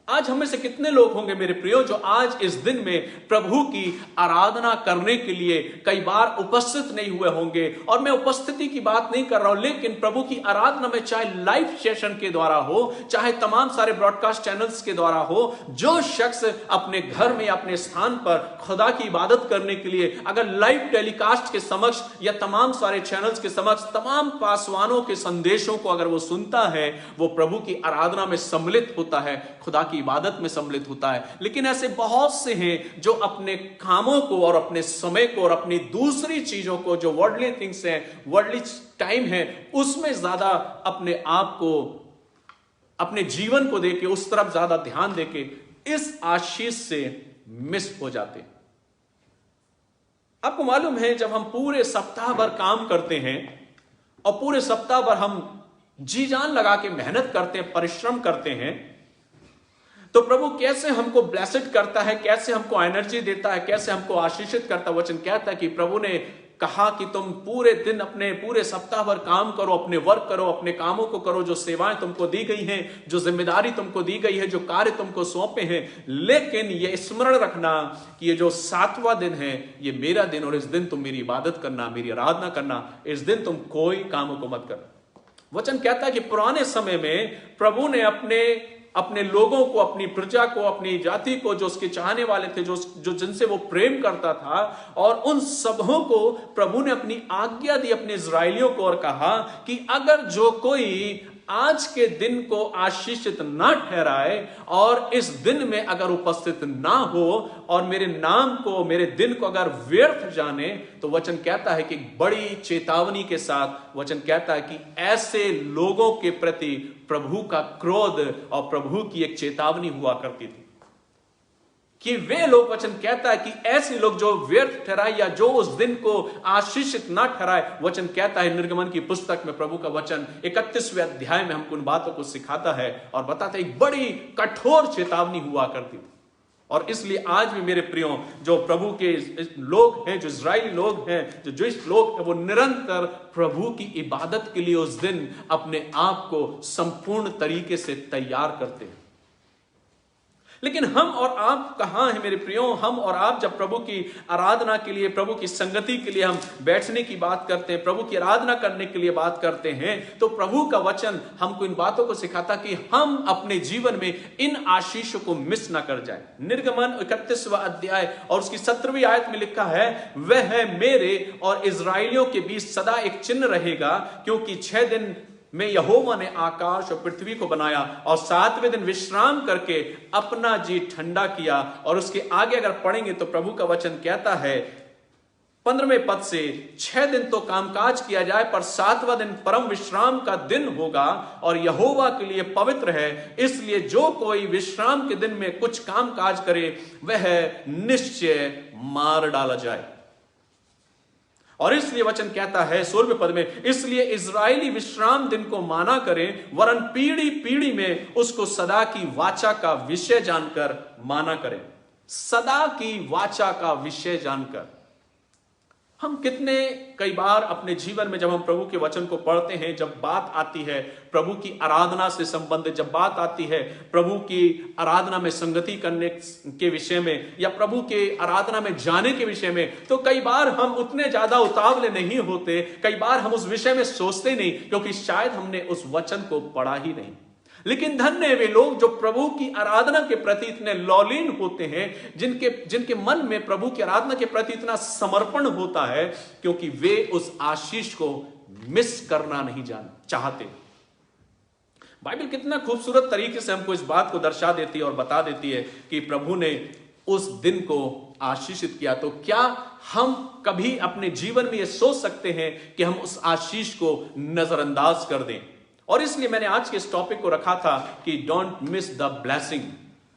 आज हमें से कितने लोग होंगे मेरे प्रियो जो आज इस दिन में प्रभु की आराधना करने के लिए कई बार उपस्थित नहीं हुए होंगे। और मैं उपस्थिति की बात नहीं कर रहा हूं, लेकिन प्रभु की आराधना में चाहे लाइव सेशन के द्वारा हो, चाहे तमाम सारे ब्रॉडकास्ट चैनल्स के द्वारा हो, जो शख्स अपने घर में या अपने स्थान पर खुदा की इबादत करने के लिए अगर लाइव टेलीकास्ट के समक्ष या तमाम सारे चैनल्स के समक्ष तमाम पासवानों के संदेशों को अगर वो सुनता है, वो प्रभु की आराधना में सम्मिलित होता है, खुदा की इबादत में सम्मिलित होता है। लेकिन ऐसे बहुत से हैं जो अपने कामों को और अपने समय को और अपनी दूसरी चीजों को, जो वर्ल्डली थिंग्स हैं, वर्ल्डली टाइम है, उसमें ज्यादा अपने आप को, अपने जीवन को देके, उस तरफ ज्यादा ध्यान देके इस आशीष से मिस हो जाते। आपको मालूम है, जब हम पूरे सप्ताह भर काम करते हैं और पूरे सप्ताह भर हम जी जान लगा के मेहनत करते हैं, परिश्रम करते हैं, तो प्रभु कैसे हमको ब्लेसिड करता है, कैसे हमको एनर्जी देता है, कैसे हमको आशीषित करता है। वचन कहता है कि प्रभु ने कहा कि तुम पूरे दिन, अपने पूरे सप्ताह भर काम करो, अपने वर्क करो, अपने कामों को करो, जो सेवाएं तुमको दी गई हैं, जो जिम्मेदारी तुमको दी गई है, जो कार्य तुमको सौंपे हैं। लेकिन ये स्मरण रखना कि ये जो 7वां दिन है, ये मेरा दिन, और इस दिन तुम मेरी इबादत करना, मेरी आराधना करना, इस दिन तुम कोई कामों को मत करना। वचन कहता है कि पुराने समय में प्रभु ने अपने लोगों को, अपनी प्रजा को, अपनी जाति को, जो उसके चाहने वाले थे, जो जिनसे वो प्रेम करता था, और उन सबों को प्रभु ने अपनी आज्ञा दी, अपने इजराइलियों को, और कहा कि अगर जो कोई आज के दिन को आशीषित ना ठहराए और इस दिन में अगर उपस्थित ना हो और मेरे नाम को, मेरे दिन को अगर व्यर्थ जाने, तो वचन कहता है कि बड़ी चेतावनी के साथ वचन कहता है कि ऐसे लोगों के प्रति प्रभु का क्रोध और प्रभु की एक चेतावनी हुआ करती थी कि वे लोग, वचन कहता है कि ऐसे लोग जो व्यर्थ ठहराए या जो उस दिन को आशीषित ना ठहराए। वचन कहता है निर्गमन की पुस्तक में, प्रभु का वचन 31वें अध्याय में हमको उन बातों को सिखाता है और बताता है, एक बड़ी कठोर चेतावनी हुआ करती थी। और इसलिए आज भी मेरे प्रियो, जो प्रभु के लोग हैं, जो इजरायली लोग हैं, जो ज्यूइश लोग हैं, वो निरंतर प्रभु की इबादत के लिए उस दिन अपने आप को संपूर्ण तरीके से तैयार करते हैं। लेकिन हम और आप कहां हैं मेरे प्रियो? हम और आप जब प्रभु की आराधना के लिए, प्रभु की संगति के लिए हम बैठने की बात करते हैं, प्रभु की आराधना करने के लिए बात करते हैं, तो प्रभु का वचन हमको इन बातों को सिखाता कि हम अपने जीवन में इन आशीषों को मिस ना कर जाए। निर्गमन 31वां अध्याय और उसकी 17वीं आयत में लिखा है, वह मेरे और इजराइलियों के बीच सदा एक चिन्ह रहेगा, क्योंकि 6 दिन में यहोवा ने आकाश और पृथ्वी को बनाया और 7वें दिन विश्राम करके अपना जी ठंडा किया। और उसके आगे अगर पढ़ेंगे तो प्रभु का वचन कहता है 15वें पद से, 6 दिन तो कामकाज किया जाए, पर 7वां दिन परम विश्राम का दिन होगा और यहोवा के लिए पवित्र है। इसलिए जो कोई विश्राम के दिन में कुछ कामकाज करे, वह निश्चय मार डाला जाए। और इसलिए वचन कहता है 16वें पद में, इसलिए इजरायली विश्राम दिन को माना करें, वरन पीढ़ी पीढ़ी में उसको सदा की वाचा का विषय जानकर माना करें। सदा की वाचा का विषय जानकर। हम कितने कई बार अपने जीवन में जब हम प्रभु के वचन को पढ़ते हैं, जब बात आती है प्रभु की आराधना से संबंधित, जब बात आती है प्रभु की आराधना में संगति करने के विषय में या प्रभु के आराधना में जाने के विषय में, तो कई बार हम उतने ज्यादा उतावले नहीं होते, कई बार हम उस विषय में सोचते नहीं, क्योंकि शायद हमने उस वचन को पढ़ा ही नहीं। लेकिन धन्य है वे लोग जो प्रभु की आराधना के प्रति इतने लौलीन होते हैं, जिनके मन में प्रभु की आराधना के प्रति इतना समर्पण होता है, क्योंकि वे उस आशीष को मिस करना नहीं चाहते। बाइबल कितना खूबसूरत तरीके से हमको इस बात को दर्शा देती है और बता देती है कि प्रभु ने उस दिन को आशीषित किया। तो क्या हम कभी अपने जीवन में यह सोच सकते हैं कि हम उस आशीष को नजरअंदाज कर दें? और इसलिए मैंने आज के इस टॉपिक को रखा था कि डोंट मिस द ब्लेसिंग।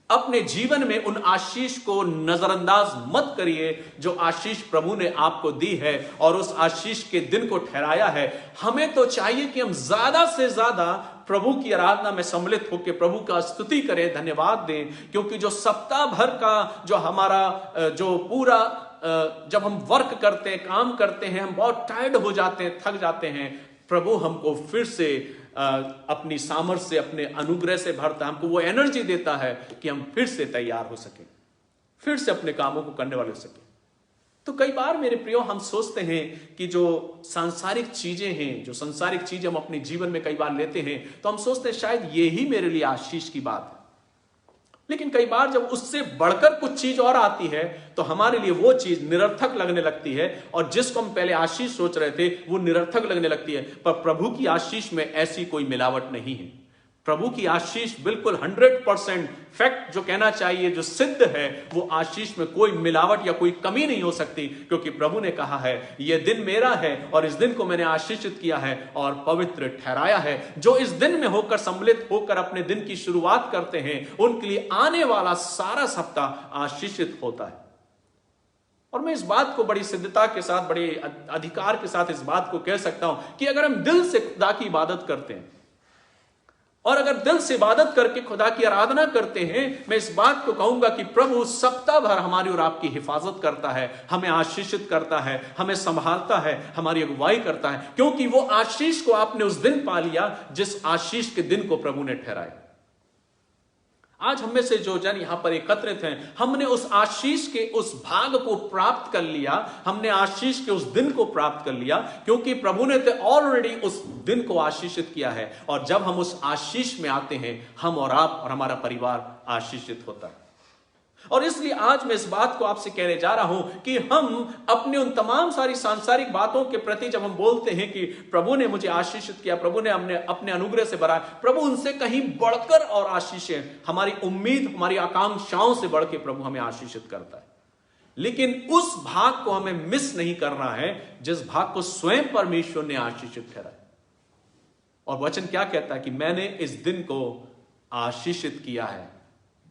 अपने जीवन में उन आशीष को नजरअंदाज मत करिए जो आशीष प्रभु ने आपको दी है और उस आशीष के दिन को ठहराया है। हमें तो चाहिए कि हम ज्यादा से ज्यादा प्रभु की आराधना में सम्मिलित होकर प्रभु का स्तुति करें, धन्यवाद दें, क्योंकि जो सप्ताह भर का जो हमारा जो पूरा जब हम वर्क करते हैं, काम करते हैं, हम बहुत टायर्ड हो जाते हैं, थक जाते हैं, प्रभु हमको फिर से अपनी सामर्थ्य से, अपने अनुग्रह से भरता है, हमको वो एनर्जी देता है कि हम फिर से तैयार हो सके, फिर से अपने कामों को करने वाले हो सके। तो कई बार मेरे प्रियो हम सोचते हैं कि जो सांसारिक चीजें हैं, जो सांसारिक चीजें हम अपने जीवन में कई बार लेते हैं, तो हम सोचते हैं शायद ये ही मेरे लिए आशीष की बात है। लेकिन कई बार जब उससे बढ़कर कुछ चीज और आती है तो हमारे लिए वो चीज निरर्थक लगने लगती है, और जिसको हम पहले आशीष सोच रहे थे वो निरर्थक लगने लगती है। पर प्रभु की आशीष में ऐसी कोई मिलावट नहीं है। प्रभु की आशीष बिल्कुल 100% फैक्ट जो कहना चाहिए, जो सिद्ध है, वो आशीष में कोई मिलावट या कोई कमी नहीं हो सकती, क्योंकि प्रभु ने कहा है यह दिन मेरा है और इस दिन को मैंने आशीषित किया है और पवित्र ठहराया है। जो इस दिन में होकर सम्मिलित होकर अपने दिन की शुरुआत करते हैं, उनके लिए आने वाला सारा सप्ताह आशीषित होता है। और मैं इस बात को बड़ी सिद्धता के साथ, बड़े अधिकार के साथ इस बात को कह सकता हूं कि अगर हम दिल से खुदा की इबादत करते हैं और अगर दिल से इबादत करके खुदा की आराधना करते हैं, मैं इस बात को कहूंगा कि प्रभु सप्ताह भर हमारी और आपकी हिफाजत करता है, हमें आशीषित करता है, हमें संभालता है, हमारी अगुवाई करता है, क्योंकि वो आशीष को आपने उस दिन पा लिया जिस आशीष के दिन को प्रभु ने ठहराया। आज हम में से जो जन यहां पर एकत्रित हैं, हमने उस आशीष के उस भाग को प्राप्त कर लिया, हमने आशीष के उस दिन को प्राप्त कर लिया, क्योंकि प्रभु ने तो ऑलरेडी उस दिन को आशीषित किया है। और जब हम उस आशीष में आते हैं, हम और आप और हमारा परिवार आशीषित होता है। और इसलिए आज मैं इस बात को आपसे कहने जा रहा हूं कि हम अपने उन तमाम सारी सांसारिक बातों के प्रति जब हम बोलते हैं कि प्रभु ने मुझे आशीषित किया, प्रभु ने हमने अपने अनुग्रह से भरा, प्रभु उनसे कहीं बढ़कर और आशीषें, हमारी उम्मीद, हमारी आकांक्षाओं से बढ़ के प्रभु हमें आशीषित करता है। लेकिन उस भाग को हमें मिस नहीं करना है जिस भाग को स्वयं परमेश्वर ने आशीषित ठहराया। और वचन क्या कहता है कि मैंने इस दिन को आशीषित किया है,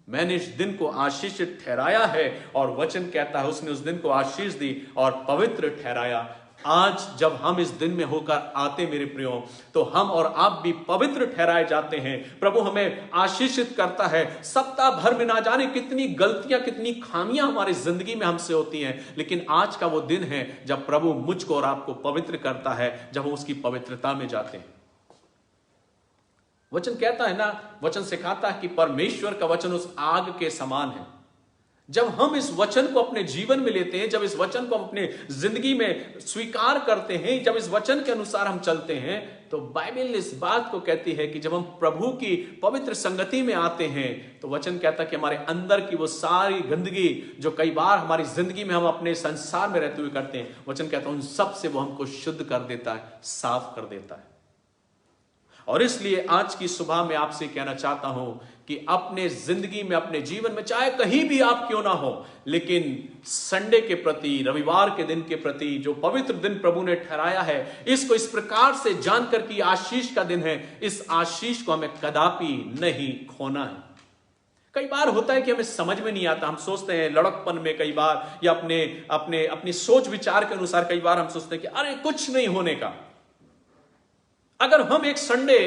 मैंने इस दिन को आशीषित ठहराया है। और वचन कहता है उसने उस दिन को आशीष दी और पवित्र ठहराया। आज जब हम इस दिन में होकर आते मेरे प्रियो, तो हम और आप भी पवित्र ठहराए जाते हैं। प्रभु हमें आशीषित करता है। सप्ताह भर में ना जाने कितनी गलतियां, कितनी खामियां हमारी जिंदगी में हमसे होती हैं, लेकिन आज का वो दिन है जब प्रभु मुझको और आपको पवित्र करता है, जब हम उसकी पवित्रता में जाते हैं। वचन कहता है ना, वचन सिखाता है कि परमेश्वर का वचन उस आग के समान है। जब हम इस वचन को अपने जीवन में लेते हैं, जब इस वचन को हम अपने जिंदगी में स्वीकार करते हैं, जब इस वचन के अनुसार हम चलते हैं, तो बाइबल इस बात को कहती है कि जब हम प्रभु की पवित्र संगति में आते हैं, तो वचन कहता है कि हमारे अंदर की वो सारी गंदगी जो कई बार हमारी जिंदगी में हम अपने संसार में रहते हुए करते हैं, वचन कहता है उन सब से वो हमको शुद्ध कर देता है, साफ कर देता है। और इसलिए आज की सुबह में आपसे कहना चाहता हूं कि अपने जिंदगी में, अपने जीवन में, चाहे कहीं भी आप क्यों ना हो, लेकिन संडे के प्रति, रविवार के दिन के प्रति, जो पवित्र दिन प्रभु ने ठहराया है, इसको इस प्रकार से जानकर कि आशीष का दिन है, इस आशीष को हमें कदापि नहीं खोना है। कई बार होता है कि हमें समझ में नहीं आता, हम सोचते हैं लड़कपन में कई बार, या अपनी सोच विचार के अनुसार कई बार हम सोचते हैं कि अरे कुछ नहीं होने का। अगर हम एक संडे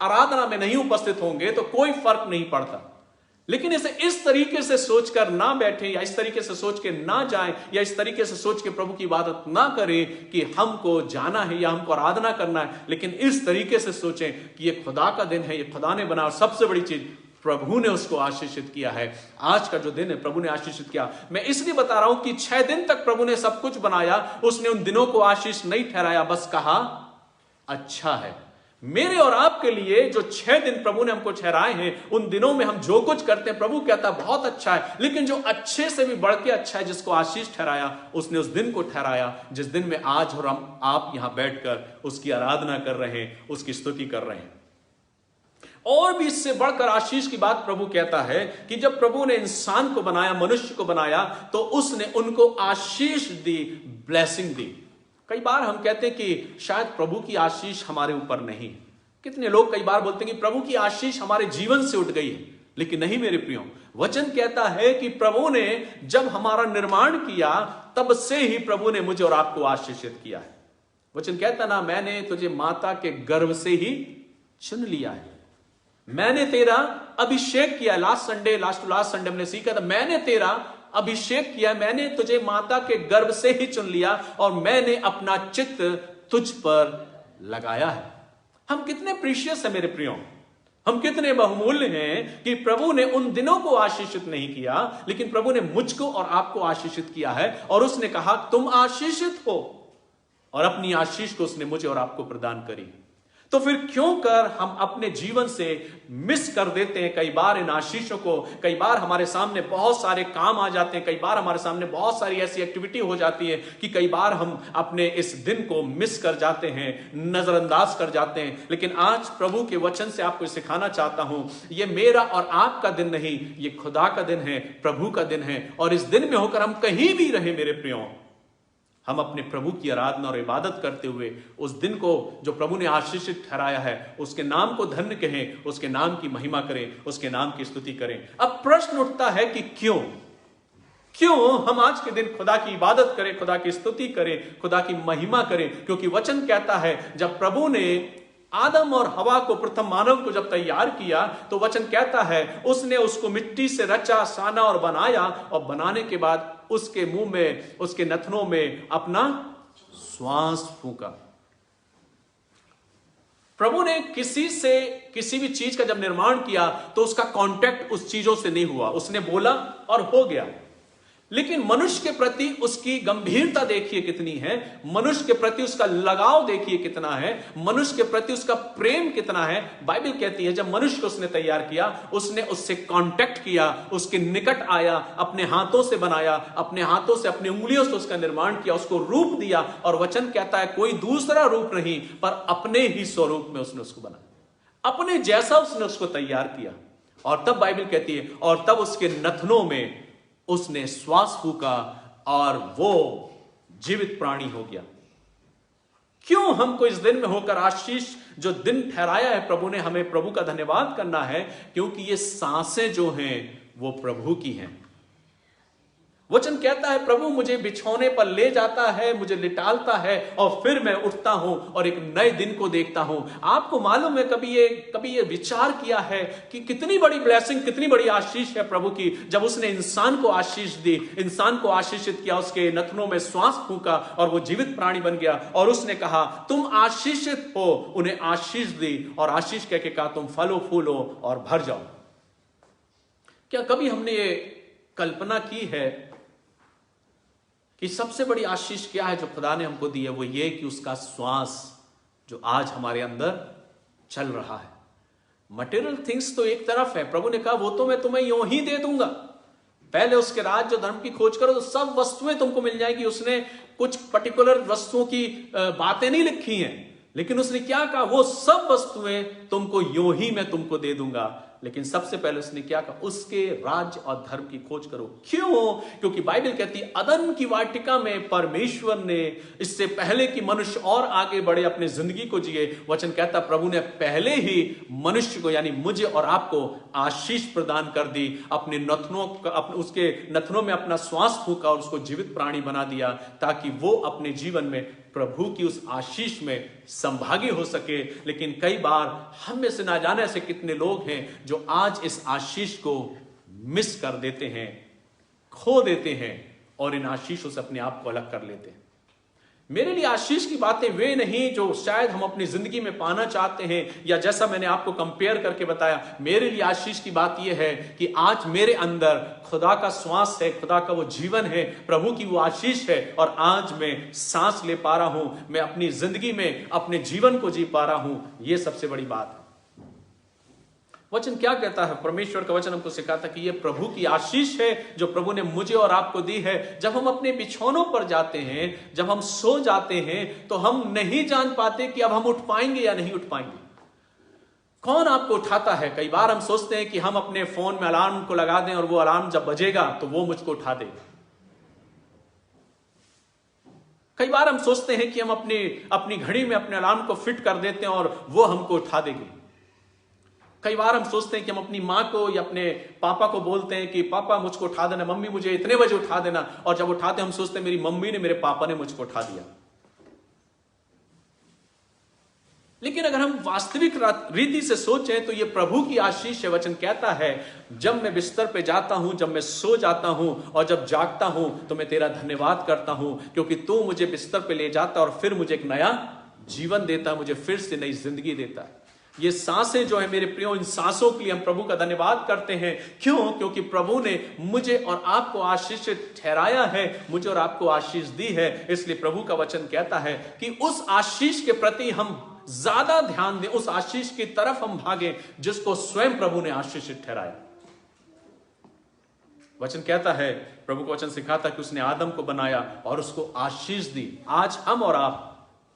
आराधना में नहीं उपस्थित होंगे तो कोई फर्क नहीं पड़ता। लेकिन इसे इस तरीके से सोचकर ना बैठे, या इस तरीके से सोच के ना जाएं, या इस तरीके से सोच के प्रभु की इबादत ना करें कि हमको जाना है या हमको आराधना करना है, लेकिन इस तरीके से सोचें कि ये खुदा का दिन है, ये खुदा ने बनाया, और सबसे बड़ी चीज प्रभु ने उसको आशीषित किया है। आज का जो दिन है प्रभु ने आशीषित किया। मैं इसलिए बता रहा हूं कि 6 दिन तक प्रभु ने सब कुछ बनाया, उसने उन दिनों को आशीष नहीं ठहराया, बस कहा अच्छा है। मेरे और आपके लिए जो 6 दिन प्रभु ने हमको ठहराए हैं, उन दिनों में हम जो कुछ करते हैं प्रभु कहता है बहुत अच्छा है, लेकिन जो अच्छे से भी बढ़ के अच्छा है, जिसको आशीष ठहराया, उसने उस दिन को ठहराया जिस दिन में आज और हम आप यहां बैठकर उसकी आराधना कर रहे हैं, उसकी स्तुति कर रहे हैं। और भी इससे बढ़कर आशीष की बात प्रभु कहता है कि जब प्रभु ने इंसान को बनाया, मनुष्य को बनाया, तो उसने उनको आशीष दी, ब्लेसिंग दी। कई बार हम कहते हैं कि शायद प्रभु की आशीष हमारे ऊपर नहीं। कितने लोग कई बार बोलते हैं कि प्रभु की आशीष हमारे जीवन से उठ गई है, लेकिन नहीं मेरे प्रियो, वचन कहता है कि प्रभु ने जब हमारा निर्माण किया तब से ही प्रभु ने मुझे और आपको आशीषित किया है। वचन कहता ना, मैंने तुझे माता के गर्भ से ही चुन लिया है, मैंने तेरा अभिषेक किया। लास्ट संडे हमने सीखा था, मैंने तेरा अभिषेक किया, मैंने तुझे माता के गर्भ से ही चुन लिया और मैंने अपना चित्त तुझ पर लगाया है। हम कितने प्रीशियस है मेरे प्रियो, हम कितने बहुमूल्य हैं कि प्रभु ने उन दिनों को आशीषित नहीं किया, लेकिन प्रभु ने मुझको और आपको आशीषित किया है। और उसने कहा तुम आशीषित हो, और अपनी आशीष को उसने मुझे और आपको प्रदान करी। तो फिर क्यों कर हम अपने जीवन से मिस कर देते हैं कई बार इन आशीषों को। कई बार हमारे सामने बहुत सारे काम आ जाते हैं, कई बार हमारे सामने बहुत सारी ऐसी एक्टिविटी हो जाती है कि कई बार हम अपने इस दिन को मिस कर जाते हैं, नजरअंदाज कर जाते हैं। लेकिन आज प्रभु के वचन से आपको सिखाना चाहता हूं, ये मेरा और आपका दिन नहीं, ये खुदा का दिन है, प्रभु का दिन है। और इस दिन में होकर हम कहीं भी रहे मेरे प्रियो, हम अपने प्रभु की आराधना और इबादत करते हुए उस दिन को जो प्रभु ने आशीषित ठहराया है, उसके नाम को धन्य कहें, उसके नाम की महिमा करें, उसके नाम की स्तुति करें। अब प्रश्न उठता है कि क्यों हम आज के दिन खुदा की इबादत करें, खुदा की स्तुति करें, खुदा की महिमा करें। क्योंकि वचन कहता है जब प्रभु ने आदम और हवा को, प्रथम मानव को जब तैयार किया, तो वचन कहता है उसने उसको मिट्टी से रचा, साना और बनाया, और बनाने के बाद उसके मुंह में, उसके नथनों में अपना श्वास फूंका। प्रभु ने किसी भी चीज का जब निर्माण किया तो उसका कांटेक्ट उस चीजों से नहीं हुआ, उसने बोला और हो गया। लेकिन मनुष्य के प्रति उसकी गंभीरता देखिए कितनी है, मनुष्य के प्रति उसका लगाव देखिए कितना है, मनुष्य के प्रति उसका प्रेम कितना है। बाइबल कहती है जब मनुष्य को उसने तैयार किया, उसने उससे कांटेक्ट किया, उसके निकट आया, अपने हाथों से बनाया, अपने हाथों से, अपनी उंगलियों से उसका निर्माण किया, उसको रूप दिया। और वचन कहता है कोई दूसरा रूप नहीं, पर अपने ही स्वरूप में उसने उसको बनाया, अपने जैसा उसने उसको तैयार किया। और तब बाइबल कहती है और तब उसके नथनों में उसने श्वास फूका और वो जीवित प्राणी हो गया। क्यों हमको इस दिन में होकर आशीष जो दिन ठहराया है प्रभु ने, हमें प्रभु का धन्यवाद करना है, क्योंकि ये सांसें जो हैं वो प्रभु की हैं। वचन कहता है प्रभु मुझे बिछौने पर ले जाता है, मुझे लिटालता है और फिर मैं उठता हूं और एक नए दिन को देखता हूं। आपको मालूम है कभी ये विचार किया है कि कितनी बड़ी ब्लेसिंग, कितनी बड़ी आशीष है प्रभु की, जब उसने इंसान को आशीष दी, इंसान को आशीषित किया, उसके नथनों में श्वास फूंका और वो जीवित प्राणी बन गया। और उसने कहा तुम आशीषित हो, उन्हें आशीष दी और आशीष कह के कहा तुम फलो फूलो और भर जाओ। क्या कभी हमने ये कल्पना की है कि सबसे बड़ी आशीष क्या है जो खुदा ने हमको दी है? वो ये कि उसका श्वास जो आज हमारे अंदर चल रहा है। मटेरियल थिंग्स तो एक तरफ है, प्रभु ने कहा वो तो मैं तुम्हें यूं ही दे दूंगा, पहले उसके राज्य धर्म की खोज करो तो सब वस्तुएं तुमको मिल जाएगी। उसने कुछ पर्टिकुलर वस्तुओं की बातें नहीं लिखी हैं, लेकिन उसने क्या कहा वो सब वस्तुएं तुमको यूं ही मैं तुमको दे दूंगा। लेकिन सबसे पहले उसने क्या कहा? उसके राज्य और धर्म की खोज करो। क्यों? क्योंकि बाइबल कहती है अदन की वाटिका में परमेश्वर ने, इससे पहले कि मनुष्य और आगे बढ़े अपनी जिंदगी को जिए, वचन कहता प्रभु ने पहले ही मनुष्य को यानी मुझे और आपको आशीष प्रदान कर दी। अपने नथनों, उसके नथनों में अपना श्वास फूंका और उसको जीवित प्राणी बना दिया, ताकि वो अपने जीवन में प्रभु की उस आशीष में संभागी हो सके। लेकिन कई बार हम में से ना जाने ऐसे कितने लोग हैं जो आज इस आशीष को मिस कर देते हैं, खो देते हैं और इन आशीषों से अपने आप को अलग कर लेते हैं। मेरे लिए आशीष की बातें वे नहीं जो शायद हम अपनी जिंदगी में पाना चाहते हैं, या जैसा मैंने आपको कंपेयर करके बताया, मेरे लिए आशीष की बात यह है कि आज मेरे अंदर खुदा का श्वास है, खुदा का वो जीवन है, प्रभु की वो आशीष है, और आज मैं सांस ले पा रहा हूं, मैं अपनी जिंदगी में अपने जीवन को जी पा रहा हूं। यह सबसे बड़ी बात है। वचन क्या कहता है? परमेश्वर का वचन हमको सिखाता है कि यह प्रभु की आशीष है जो प्रभु ने मुझे और आपको दी है। जब हम अपने बिछौनों पर जाते हैं, जब हम सो जाते हैं, तो हम नहीं जान पाते कि अब हम उठ पाएंगे या नहीं उठ पाएंगे। कौन आपको उठाता है? कई बार हम सोचते हैं कि हम अपने फोन में अलार्म को लगा दें और वो अलार्म जब बजेगा तो वो मुझको उठा देगा। कई बार हम सोचते हैं कि हम अपनी घड़ी में अपने अलार्म को फिट कर देते हैं और वो हमको उठा देगी। कई बार हम सोचते हैं कि हम अपनी माँ को या अपने पापा को बोलते हैं कि पापा मुझको उठा देना, मम्मी मुझे इतने बजे उठा देना, और जब उठाते हम सोचते हैं मेरी मम्मी ने, मेरे पापा ने मुझको उठा दिया। लेकिन अगर हम वास्तविक रीति से सोचें तो यह प्रभु की आशीष है। वचन कहता है जब मैं बिस्तर पे जाता हूं, जब मैं सो जाता हूं और जब जागता हूं तो मैं तेरा धन्यवाद करता हूं, क्योंकि तू मुझे बिस्तर पे ले जाता और फिर मुझे एक नया जीवन देता है, मुझे फिर से नई जिंदगी देता है। ये सांसें जो है मेरे प्रियो, इन सांसों के लिए हम प्रभु का धन्यवाद करते हैं। क्यों? क्योंकि प्रभु ने मुझे और आपको आशीषित ठहराया है, मुझे और आपको आशीष दी है। इसलिए प्रभु का वचन कहता है कि उस आशीष के प्रति हम ज्यादा ध्यान दें, उस आशीष की तरफ हम भागें जिसको स्वयं प्रभु ने आशीषित ठहराया। वचन कहता है, प्रभु का वचन सिखाता है कि उसने आदम को बनाया और उसको आशीष दी। आज हम और आप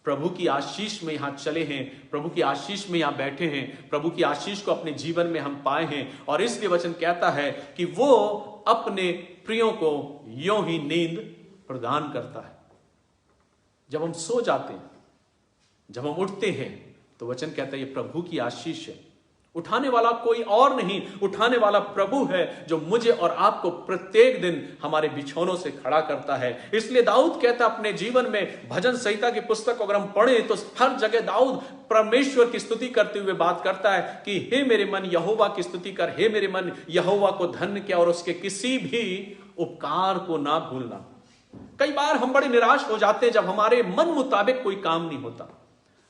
प्रभु की आशीष में यहां चले हैं, प्रभु की आशीष में यहां बैठे हैं, प्रभु की आशीष को अपने जीवन में हम पाए हैं। और इसलिए वचन कहता है कि वो अपने प्रियों को यों ही नींद प्रदान करता है। जब हम सो जाते हैं, जब हम उठते हैं, तो वचन कहता है ये प्रभु की आशीष है। उठाने वाला कोई और नहीं, उठाने वाला प्रभु है जो मुझे और आपको प्रत्येक दिन हमारे बिछौनों से खड़ा करता है। इसलिए दाऊद कहता अपने जीवन में, भजन संहिता की पुस्तक को अगर हम पढ़ें तो हर जगह दाऊद परमेश्वर की स्तुति करते हुए बात करता है कि हे मेरे मन यहोवा की स्तुति कर, हे मेरे मन यहोवा को धन्य किया और उसके किसी भी उपकार को ना भूलना। कई बार हम बड़े निराश हो जाते हैं जब हमारे मन मुताबिक कोई काम नहीं होता।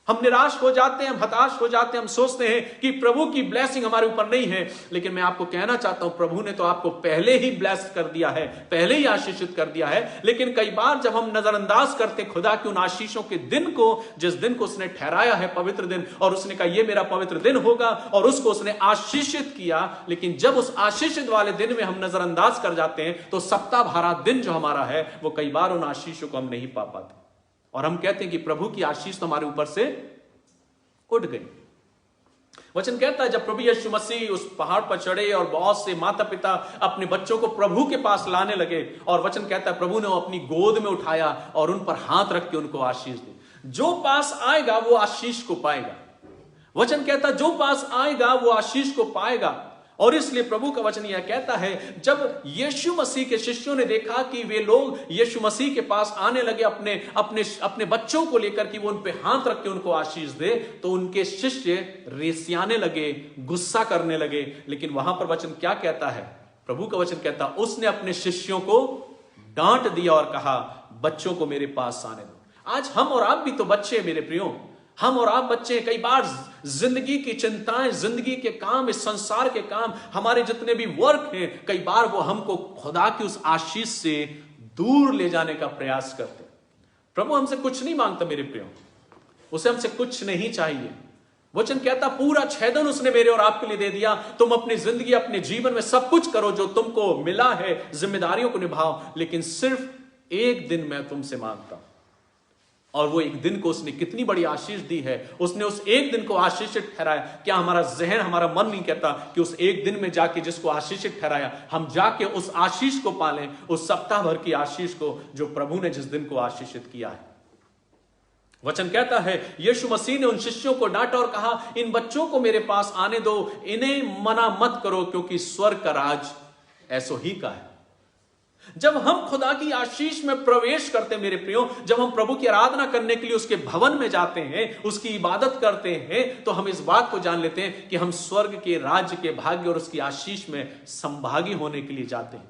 हम निराश हो जाते हैं, हम हताश हो जाते हैं, हम सोचते हैं कि प्रभु की ब्लेसिंग हमारे ऊपर नहीं है। लेकिन मैं आपको कहना चाहता हूं, प्रभु ने तो आपको पहले ही ब्लेस कर दिया है, पहले ही आशीषित कर दिया है। लेकिन कई बार जब हम नजरअंदाज करते हैं खुदा की उन आशीषों के दिन को, जिस दिन को उसने ठहराया है पवित्र दिन, और उसने कहा यह मेरा पवित्र दिन होगा, और उसको उसने आशीषित किया। लेकिन जब उस आशीषित वाले दिन में हम नजरअंदाज कर जाते हैं तो सप्ताह भरा दिन जो हमारा है वो कई बार उन आशीषों को हम नहीं पा पाते, और हम कहते हैं कि प्रभु की आशीष तो हमारे ऊपर से उठ गई। वचन कहता है जब प्रभु यीशु मसीह उस पहाड़ पर चढ़े और बहुत से माता पिता अपने बच्चों को प्रभु के पास लाने लगे, और वचन कहता है प्रभु ने अपनी गोद में उठाया और उन पर हाथ रख के उनको आशीष दी। जो पास आएगा वो आशीष को पाएगा। वचन कहता है जो पास आएगा वो आशीष को पाएगा। और इसलिए प्रभु का वचन यह कहता है जब यीशु मसीह के शिष्यों ने देखा कि वे लोग यीशु मसीह के पास आने लगे अपने बच्चों को लेकर कि वो उन पे हाथ रख के उनको आशीष दे, तो उनके शिष्य रेसियाने लगे, गुस्सा करने लगे। लेकिन वहां पर वचन क्या कहता है? प्रभु का वचन कहता उसने अपने शिष्यों को डांट दिया और कहा बच्चों को मेरे पास आने दो। आज हम और आप भी तो बच्चे हैं मेरे प्रियो, हम और आप बच्चे। कई बार जिंदगी की चिंताएं, जिंदगी के काम, इस संसार के काम, हमारे जितने भी वर्क हैं, कई बार वो हमको खुदा की उस आशीष से दूर ले जाने का प्रयास करते। प्रभु हमसे कुछ नहीं मांगता मेरे प्रियो, उसे हमसे कुछ नहीं चाहिए। वचन कहता पूरा 6 दिन उसने मेरे और आपके लिए दे दिया। तुम अपनी जिंदगी, अपने जीवन में सब कुछ करो जो तुमको मिला है, जिम्मेदारियों को निभाओ, लेकिन सिर्फ एक दिन मैं तुमसे मांगता हूं। और वो एक दिन को उसने कितनी बड़ी आशीष दी है। उसने उस एक दिन को आशीषित ठहराया। क्या हमारा जहन, हमारा मन नहीं कहता कि उस एक दिन में जाके जिसको आशीषित ठहराया, हम जाके उस आशीष को पालें, उस सप्ताह भर की आशीष को जो प्रभु ने जिस दिन को आशीषित किया है। वचन कहता है यीशु मसीह ने उन शिष्यों को डांटा और कहा इन बच्चों को मेरे पास आने दो, इन्हें मना मत करो, क्योंकि स्वर्ग का राज ऐसो ही का है। जब हम खुदा की आशीष में प्रवेश करते हैं मेरे प्रियो, जब हम प्रभु की आराधना करने के लिए उसके भवन में जाते हैं, उसकी इबादत करते हैं, तो हम इस बात को जान लेते हैं कि हम स्वर्ग के राज्य के भाग्य और उसकी आशीष में संभागी होने के लिए जाते हैं।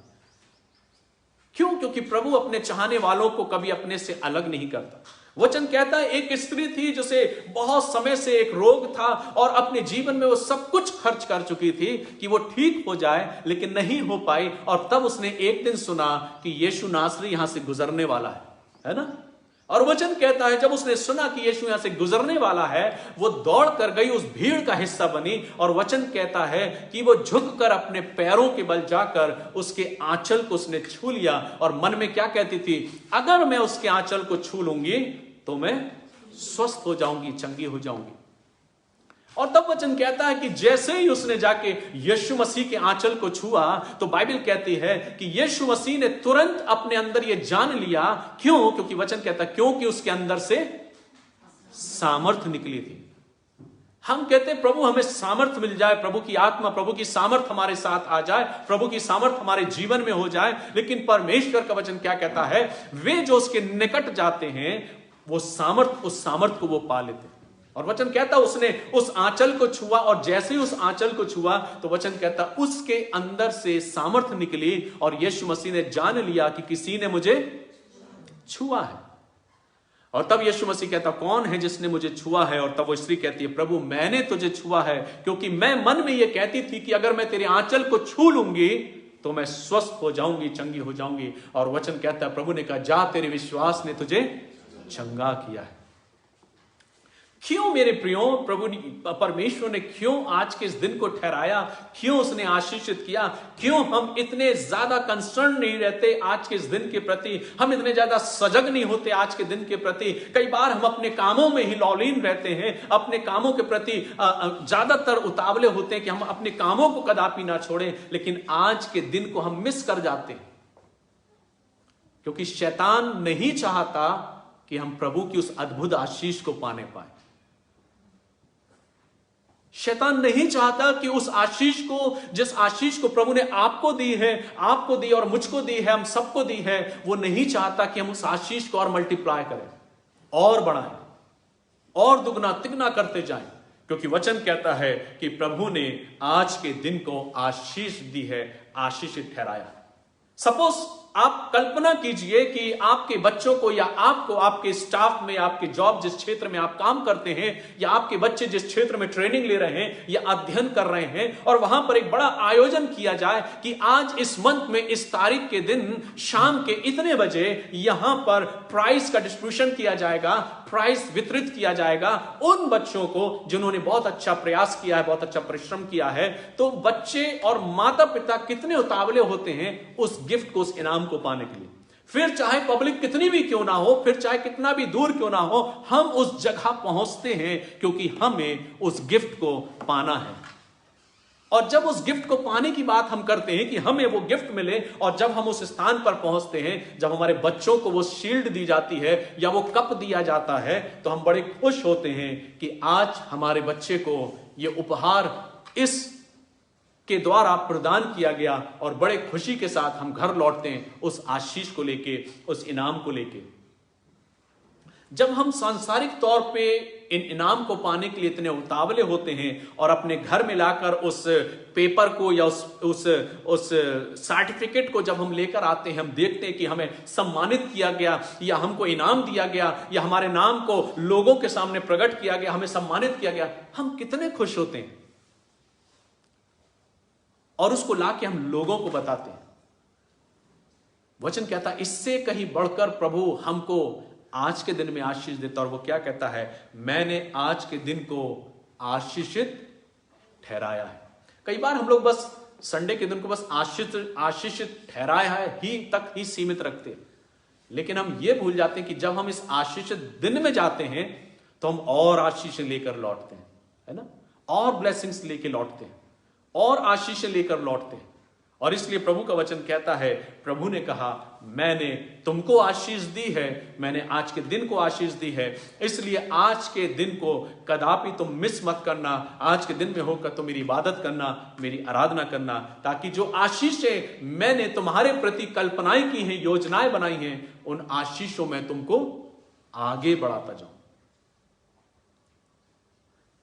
क्यों? क्योंकि प्रभु अपने चाहने वालों को कभी अपने से अलग नहीं करता। वचन कहता है एक स्त्री थी जिसे बहुत समय से एक रोग था और अपने जीवन में वो सब कुछ खर्च कर चुकी थी कि वो ठीक हो जाए, लेकिन नहीं हो पाई। और तब उसने एक दिन सुना कि यीशु नासरी यहां से गुजरने वाला है ना। और वचन कहता है जब उसने सुना कि यीशु यहां से गुजरने वाला है, वो दौड़ कर गई, उस भीड़ का हिस्सा बनी। और वचन कहता है कि वो झुककर अपने पैरों के बल जाकर उसके आंचल को उसने छू लिया। और मन में क्या कहती थी, अगर मैं उसके आंचल को छू लूंगी तो मैं स्वस्थ हो जाऊंगी, चंगी हो जाऊंगी। और तब वचन कहता है कि जैसे ही उसने जाके यीशु मसीह के आंचल को छुआ, तो बाइबल कहती है कि यीशु मसीह ने तुरंत अपने अंदर यह जान लिया। क्यों? क्योंकि वचन कहता है क्योंकि उसके अंदर से सामर्थ्य निकली थी। हम कहते हैं प्रभु हमें सामर्थ्य मिल जाए, प्रभु की आत्मा, प्रभु की सामर्थ्य हमारे साथ आ जाए, प्रभु की सामर्थ्य हमारे जीवन में हो जाए। लेकिन परमेश्वर का वचन क्या कहता है, वे जो उसके निकट जाते हैं वो सामर्थ्य, उस सामर्थ्य को वो पा लेते हैं। और वचन कहता उसने उस आंचल को छुआ, और जैसे ही उस आंचल को छुआ तो वचन कहता उसके अंदर से सामर्थ्य निकली। और यीशु मसीह ने जान लिया कि किसी ने मुझे छुआ है। और तब यीशु मसीह कहता कौन है जिसने मुझे छुआ है? और तब वो स्त्री कहती है प्रभु मैंने तुझे छुआ है, क्योंकि मैं मन में ये कहती थी कि अगर मैं तेरे आंचल को छू लूंगी तो मैं स्वस्थ हो जाऊंगी, चंगी हो जाऊंगी। और वचन कहता है प्रभु ने कहा जा तेरे विश्वास ने तुझे चंगा किया है। क्यों मेरे प्रियो, प्रभु परमेश्वर ने क्यों आज के इस दिन को ठहराया, क्यों उसने आशीषित किया? क्यों हम इतने ज्यादा कंसर्न नहीं रहते आज के इस दिन के प्रति? हम इतने ज्यादा सजग नहीं होते आज के दिन के प्रति? कई बार हम अपने कामों में ही लौलीन रहते हैं, अपने कामों के प्रति ज्यादातर उतावले होते हैं कि हम अपने कामों को कदापि ना छोड़ें। लेकिन आज के दिन को हम मिस कर जाते हैं, क्योंकि शैतान नहीं चाहता कि हम प्रभु की उस अद्भुत आशीष को पाने पाए। शैतान नहीं चाहता कि उस आशीष को, जिस आशीष को प्रभु ने आपको दी है, आपको दी और मुझको दी है, हम सबको दी है, वो नहीं चाहता कि हम उस आशीष को और मल्टीप्लाई करें और बढ़ाएं और दुगना तिगना करते जाएं। क्योंकि वचन कहता है कि प्रभु ने आज के दिन को आशीष दी है, आशीषित ठहराया। सपोज आप कल्पना कीजिए कि आपके बच्चों को या आपको आपके स्टाफ में, आपके जॉब जिस क्षेत्र में आप काम करते हैं, या आपके बच्चे जिस क्षेत्र में ट्रेनिंग ले रहे हैं या अध्ययन कर रहे हैं, और वहां पर एक बड़ा आयोजन किया जाए कि आज इस मंथ में इस तारीख के दिन शाम के इतने बजे यहां पर प्राइज का डिस्ट्रीब्यूशन किया जाएगा, प्राइज वितरित किया जाएगा उन बच्चों को जिन्होंने बहुत अच्छा प्रयास किया है, बहुत अच्छा परिश्रम किया है। तो बच्चे और माता पिता कितने उतावले होते हैं उस गिफ्ट को, उस इनाम को पाने के लिए। फिर चाहे पब्लिक कितनी भी क्यों ना हो, फिर चाहे कितना भी दूर क्यों ना हो, हम उस जगह पहुंचते हैं क्योंकि हमें उस गिफ्ट को पाना है। और जब उस गिफ्ट को पाने की बात हम करते हैं कि हमें वो गिफ्ट मिले, और जब हम उस स्थान पर पहुंचते हैं, जब हमारे बच्चों को वो शील्ड दी जाती है या वो कप दिया जाता है, तो हम बड़े खुश होते हैं कि आज हमारे बच्चे को ये उपहार इस के द्वारा प्रदान किया गया। और बड़े खुशी के साथ हम घर लौटते हैं उस आशीष को लेके, उस इनाम को लेके। जब हम सांसारिक तौर पे इन इनाम को पाने के लिए इतने उतावले होते हैं और अपने घर में लाकर उस पेपर को या उस सर्टिफिकेट को जब हम लेकर आते हैं, हम देखते हैं कि हमें सम्मानित किया गया या हमको इनाम दिया गया या हमारे नाम को लोगों के सामने प्रकट किया गया, हमें सम्मानित किया गया, हम कितने खुश होते हैं। और उसको लाके हम लोगों को बताते हैं। वचन कहता है इससे कहीं बढ़कर प्रभु हमको आज के दिन में आशीष देता। और वो क्या कहता है, मैंने आज के दिन को आशीषित ठहराया है। कई बार हम लोग बस संडे के दिन को बस आशीषित ठहराया है ही तक ही सीमित रखते हैं, लेकिन हम ये भूल जाते हैं कि जब हम इस आशीषित दिन में जाते हैं तो हम और आशीष लेकर लौटते हैं, है ना, और ब्लेसिंग्स लेकर लौटते हैं और आशीष लेकर लौटते हैं। और इसलिए प्रभु का वचन कहता है, प्रभु ने कहा मैंने तुमको आशीष दी है, मैंने आज के दिन को आशीष दी है, इसलिए आज के दिन को कदापि तुम मिस मत करना। आज के दिन में होकर तुम मेरी इबादत करना, मेरी आराधना करना, ताकि जो आशीषें मैंने तुम्हारे प्रति कल्पनाएं की हैं, योजनाएं बनाई हैं, उन आशीषों में तुमको आगे बढ़ाता जाऊं।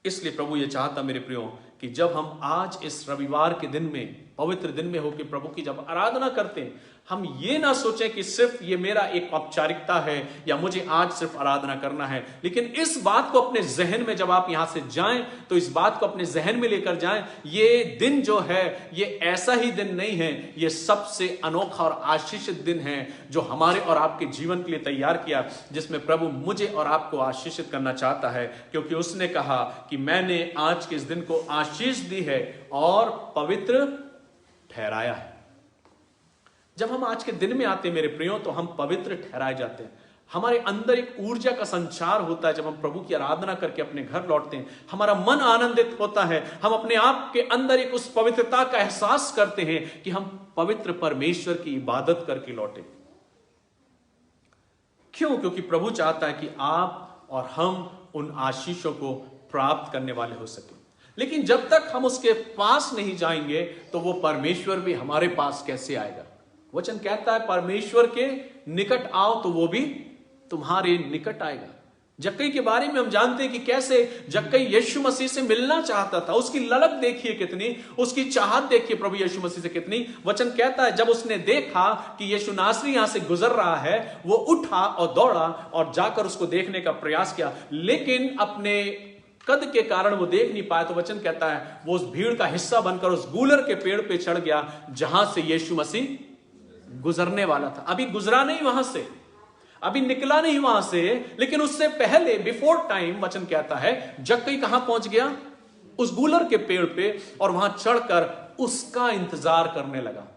इसलिए प्रभु ये चाहता मेरे प्रियो कि जब हम आज इस रविवार के दिन में, पवित्र दिन में होकर प्रभु की जब आराधना करते हैं, हम ये ना सोचें कि सिर्फ ये मेरा एक औपचारिकता है या मुझे आज सिर्फ आराधना करना है, लेकिन इस बात को अपने जहन में, जब आप यहां से जाएं तो इस बात को अपने जहन में लेकर जाएं, ये दिन जो है ये ऐसा ही दिन नहीं है, ये सबसे अनोखा और आशीषित दिन है जो हमारे और आपके जीवन के लिए तैयार किया, जिसमें प्रभु मुझे और आपको आशीषित करना चाहता है, क्योंकि उसने कहा कि मैंने आज के इस दिन को आशीष दी है और पवित्र ठहराया है। जब हम आज के दिन में आते हैं मेरे प्रियो, तो हम पवित्र ठहराए जाते हैं। हमारे अंदर एक ऊर्जा का संचार होता है। जब हम प्रभु की आराधना करके अपने घर लौटते हैं, हमारा मन आनंदित होता है। हम अपने आप के अंदर एक उस पवित्रता का एहसास करते हैं कि हम पवित्र परमेश्वर की इबादत करके लौटे। क्यों? क्योंकि प्रभु चाहता है कि आप और हम उन आशीषों को प्राप्त करने वाले हो सके। लेकिन जब तक हम उसके पास नहीं जाएंगे तो वो परमेश्वर भी हमारे पास कैसे आएगा? वचन कहता है परमेश्वर के निकट आओ तो वो भी तुम्हारे निकट आएगा। जक्कई के बारे में हम जानते हैं कि कैसे जक्कई यीशु मसीह से मिलना चाहता था। उसकी ललक देखिए कितनी, उसकी चाहत देखिए प्रभु यीशु मसीह से कितनी। वचन कहता है जब उसने देखा कि यीशु नासरी यहां से गुजर रहा है, वो उठा और दौड़ा और जाकर उसको देखने का प्रयास किया, लेकिन अपने कद के कारण वो देख नहीं पाया। तो वचन कहता है वो उस भीड़ का हिस्सा बनकर उस गूलर के पेड़ पे चढ़ गया जहां से यीशु मसीह गुजरने वाला था। अभी गुजरा नहीं वहां से, अभी निकला नहीं वहां से, लेकिन उससे पहले बिफोर टाइम वचन कहता है जक्कई कहां पहुंच गया? उस गूलर के पेड़ पे, और वहां चढ़कर उसका इंतजार करने लगा,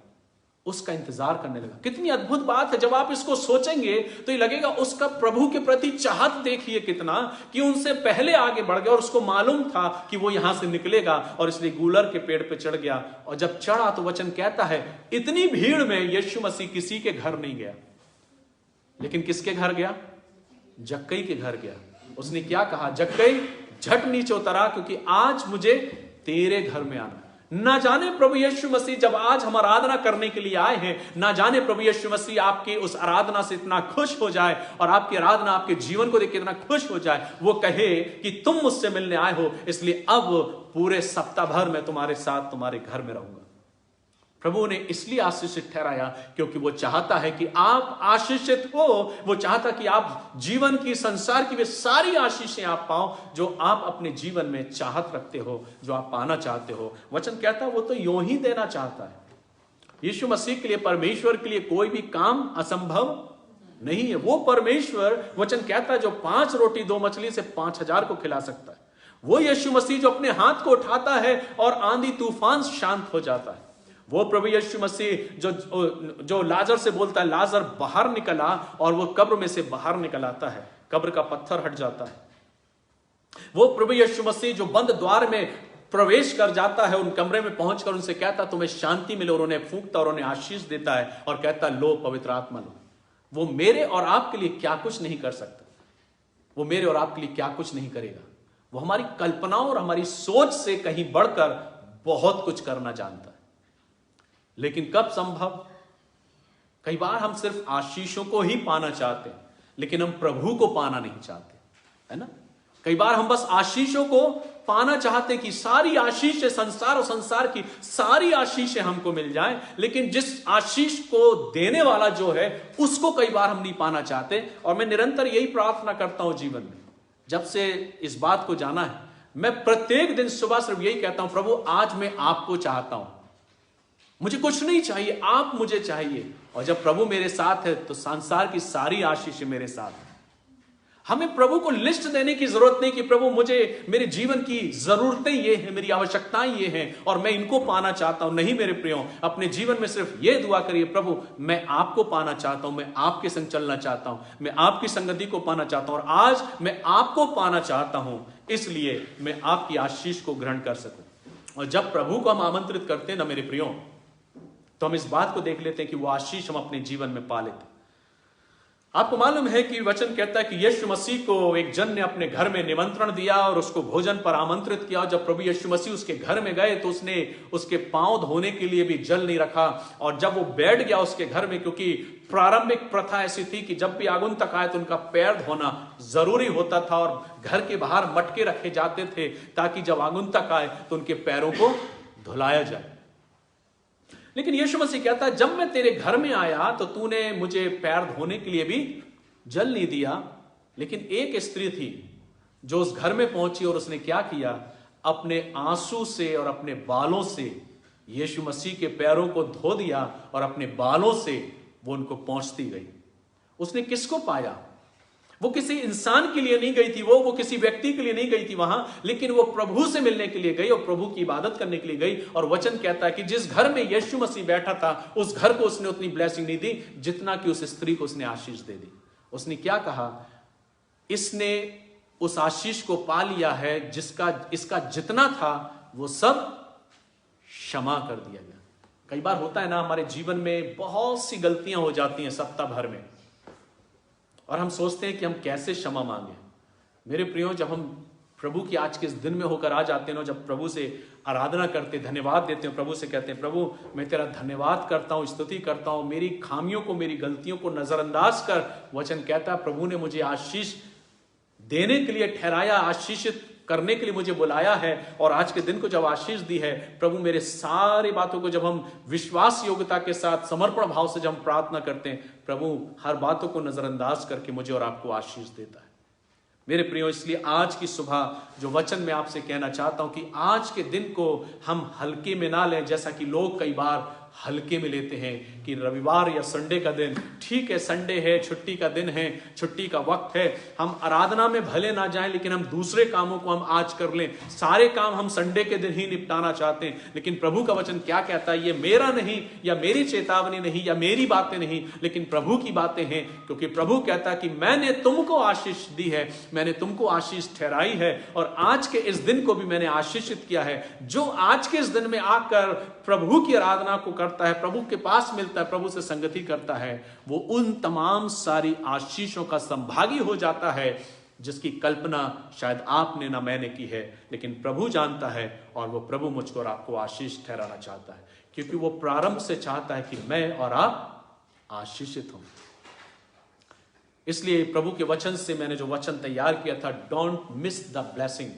उसका इंतजार करने लगा। कितनी अद्भुत बात है। जब आप इसको सोचेंगे तो ये लगेगा उसका प्रभु के प्रति चाहत देखिए कितना, कि उनसे पहले आगे बढ़ गया और उसको मालूम था कि वो यहां से निकलेगा, और इसलिए गूलर के पेड़ पे चढ़ गया। और जब चढ़ा तो वचन कहता है इतनी भीड़ में यीशु मसीह किसी के घर नहीं गया, लेकिन किसके घर गया? जक्कई के घर गया। उसने क्या कहा? जक्कई झट नीचे उतरा, क्योंकि आज मुझे तेरे घर में आना। ना जाने प्रभु यीशु मसीह जब आज हम आराधना करने के लिए आए हैं, ना जाने प्रभु यीशु मसीह आपकी उस आराधना से इतना खुश हो जाए और आपकी आराधना आपके जीवन को देख के इतना खुश हो जाए, वो कहे कि तुम मुझसे मिलने आए हो, इसलिए अब पूरे सप्ताह भर मैं तुम्हारे साथ तुम्हारे घर में रहूंगा। प्रभु ने इसलिए आशीषित ठहराया क्योंकि वो चाहता है कि आप आशीषित हो। वो चाहता कि आप जीवन की, संसार की वे सारी आशीषें आप पाओ जो आप अपने जीवन में चाहत रखते हो, जो आप पाना चाहते हो। वचन कहता है वो तो यूं ही देना चाहता है। यीशु मसीह के लिए, परमेश्वर के लिए कोई भी काम असंभव नहीं है। वो परमेश्वर, वचन कहता है, जो 5 रोटी 2 मछली से 5000 को खिला सकता है। वो यीशु मसीह जो अपने हाथ को उठाता है और आंधी तूफान शांत हो जाता है। वो प्रभु यीशु मसीह जो लाजर से बोलता है लाजर बाहर निकला, और वो कब्र में से बाहर निकल आता है, कब्र का पत्थर हट जाता है। वो प्रभु यीशु मसीह जो बंद द्वार में प्रवेश कर जाता है, उन कमरे में पहुंचकर उनसे कहता तुम्हें शांति मिले, और उन्हें फूंकता और उन्हें आशीष देता है और कहता लो पवित्र आत्मा लो। वो मेरे और आपके लिए क्या कुछ नहीं कर सकता, वो मेरे और आपके लिए क्या कुछ नहीं करेगा। वो हमारी कल्पनाओं और हमारी सोच से कहीं बढ़कर बहुत कुछ करना जानता है। लेकिन कब संभव? कई बार हम सिर्फ आशीषों को ही पाना चाहते हैं, लेकिन हम प्रभु को पाना नहीं चाहते, है ना? कई बार हम बस आशीषों को पाना चाहते हैं कि सारी आशीष संसार और संसार की सारी आशीषें हमको मिल जाएं, लेकिन जिस आशीष को देने वाला जो है उसको कई बार हम नहीं पाना चाहते। और मैं निरंतर यही प्रार्थना करता हूं जीवन में, जब से इस बात को जाना है, मैं प्रत्येक दिन सुबह सिर्फ यही कहता हूं, प्रभु आज मैं आपको चाहता हूं, मुझे कुछ नहीं चाहिए, आप मुझे चाहिए। और जब प्रभु मेरे साथ है तो संसार की सारी आशीष मेरे साथ है। हमें प्रभु को लिस्ट देने की जरूरत नहीं कि प्रभु मुझे, मेरे जीवन की जरूरतें ये हैं, मेरी आवश्यकताएं ये हैं और मैं इनको पाना चाहता हूं। नहीं मेरे प्रियो, अपने जीवन में सिर्फ ये दुआ करिए, प्रभु मैं आपको पाना चाहता हूं, मैं आपके संग चलना चाहता हूं, मैं आपकी संगति को पाना चाहता हूं, और आज मैं आपको पाना चाहता हूं, इसलिए मैं आपकी आशीष को ग्रहण कर सकूं। और जब प्रभु को हम आमंत्रित करते हैं ना मेरे प्रियो, तो हम इस बात को देख लेते हैं कि वो आशीष हम अपने जीवन में पा लेते हैं। आपको मालूम है कि वचन कहता है कि यीशु मसीह को एक जन ने अपने घर में निमंत्रण दिया और उसको भोजन पर आमंत्रित किया। जब प्रभु यीशु मसीह उसके घर में गए तो उसने उसके पांव धोने के लिए भी जल नहीं रखा। और जब वो बैठ गया उसके घर में, क्योंकि प्रारंभिक प्रथा ऐसी थी कि जब भी आगंतुक आए तो उनका पैर धोना जरूरी होता था, और घर के बाहर मटके रखे जाते थे ताकि जब आगंतुक आए तो उनके पैरों को धुलाया जाए। लेकिन यीशु मसीह कहता है जब मैं तेरे घर में आया तो तूने मुझे पैर धोने के लिए भी जल नहीं दिया। लेकिन एक स्त्री थी जो उस घर में पहुंची और उसने क्या किया, अपने आंसू से और अपने बालों से यीशु मसीह के पैरों को धो दिया और अपने बालों से वो उनको पहुंचती गई। उसने किसको पाया? वो किसी इंसान के लिए नहीं गई थी, वो किसी व्यक्ति के लिए नहीं गई थी वहां, लेकिन वो प्रभु से मिलने के लिए गई और प्रभु की इबादत करने के लिए गई। और वचन कहता है कि जिस घर में यीशु मसीह बैठा था उस घर को उसने उतनी ब्लेसिंग नहीं दी जितना कि उस स्त्री को उसने आशीष दे दी। उसने क्या कहा, इसने उस आशीष को पा लिया है जिसका इसका जितना था वो सब क्षमा कर दिया गया। कई बार होता है ना, हमारे जीवन में बहुत सी गलतियां हो जाती हैं सप्ताह भर में, और हम सोचते हैं कि हम कैसे क्षमा मांगे। मेरे प्रियो, जब हम प्रभु की आज के इस दिन में होकर आ जाते हैं ना, जब प्रभु से आराधना करते, धन्यवाद देते हैं, प्रभु से कहते हैं प्रभु मैं तेरा धन्यवाद करता हूं, स्तुति करता हूं, मेरी खामियों को, मेरी गलतियों को नजरअंदाज कर। वचन कहता है प्रभु ने मुझे आशीष देने के लिए ठहराया, आशीषित करने के लिए मुझे बुलाया है। और आज के दिन को जब आशीष दी है प्रभु, मेरे सारी बातों को जब हम विश्वास योग्यता के साथ समर्पण भाव से जब हम प्रार्थना करते हैं, प्रभु हर बातों को नजरअंदाज करके मुझे और आपको आशीष देता है। मेरे प्रियो, इसलिए आज की सुबह जो वचन मैं आपसे कहना चाहता हूं कि आज के दिन को हम हल्के में ना लें, जैसा कि लोग कई बार हल्के में लेते हैं कि रविवार या संडे का दिन, ठीक है संडे है, छुट्टी का दिन है, छुट्टी का वक्त है, हम आराधना में भले ना जाएं लेकिन हम दूसरे कामों को हम आज कर लें, सारे काम हम संडे के दिन ही निपटाना चाहते हैं। लेकिन प्रभु का वचन क्या कहता है, ये मेरा नहीं या मेरी चेतावनी नहीं या मेरी बातें नहीं, लेकिन प्रभु की बातें हैं। क्योंकि प्रभु कहता है कि मैंने तुमको आशीष दी है, मैंने तुमको आशीष ठहराई है, और आज के इस दिन को भी मैंने आशीषित किया है। जो आज के इस दिन में आकर प्रभु की आराधना को करता है, प्रभु के पास मिलता है, प्रभु से संगति करता है, वो उन तमाम सारी आशीषों का संभागी हो जाता है जिसकी कल्पना शायद आपने ना मैंने की है, लेकिन प्रभु जानता है। और वो प्रभु मुझको और आपको आशीष ठहराना चाहता है, क्योंकि वो प्रारंभ से चाहता है कि मैं और आप आशीषित हों। इसलिए प्रभु के वचन से मैंने जो वचन तैयार किया था, डोंट मिस द ब्लेसिंग,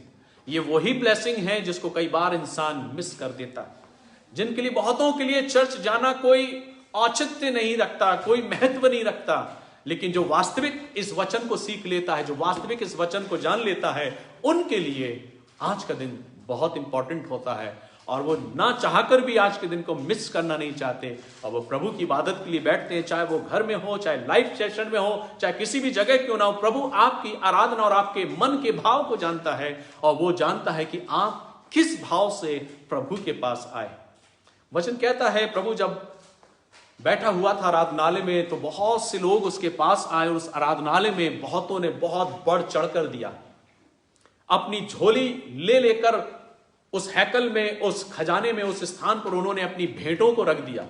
ये वही ब्लेसिंग है जिसको कई बार इंसान मिस कर देता है, जिनके लिए, बहुतों के लिए चर्च जाना कोई औचित्य नहीं रखता, कोई महत्व नहीं रखता। लेकिन जो वास्तविक इस वचन को सीख लेता है, जो वास्तविक इस वचन को जान लेता है, उनके लिए आज का दिन बहुत इंपॉर्टेंट होता है, और वो ना चाहकर भी आज के दिन को मिस करना नहीं चाहते, और वो प्रभु की इबादत के लिए बैठते हैं, चाहे वो घर में हो, चाहे लाइव सेशन में हो, चाहे किसी भी जगह क्यों ना हो। प्रभु आपकी आराधना और आपके मन के भाव को जानता है, और वो जानता है कि आप किस भाव से प्रभु के पास आए। वचन कहता है प्रभु जब बैठा हुआ था आराधनालय में, तो बहुत से लोग उसके पास आए, और उस आराधनालय में बहुतों ने बहुत बढ़ चढ़कर दिया, अपनी झोली ले लेकर उस हैकल में, उस खजाने में, उस स्थान पर उन्होंने अपनी भेंटों को रख दिया।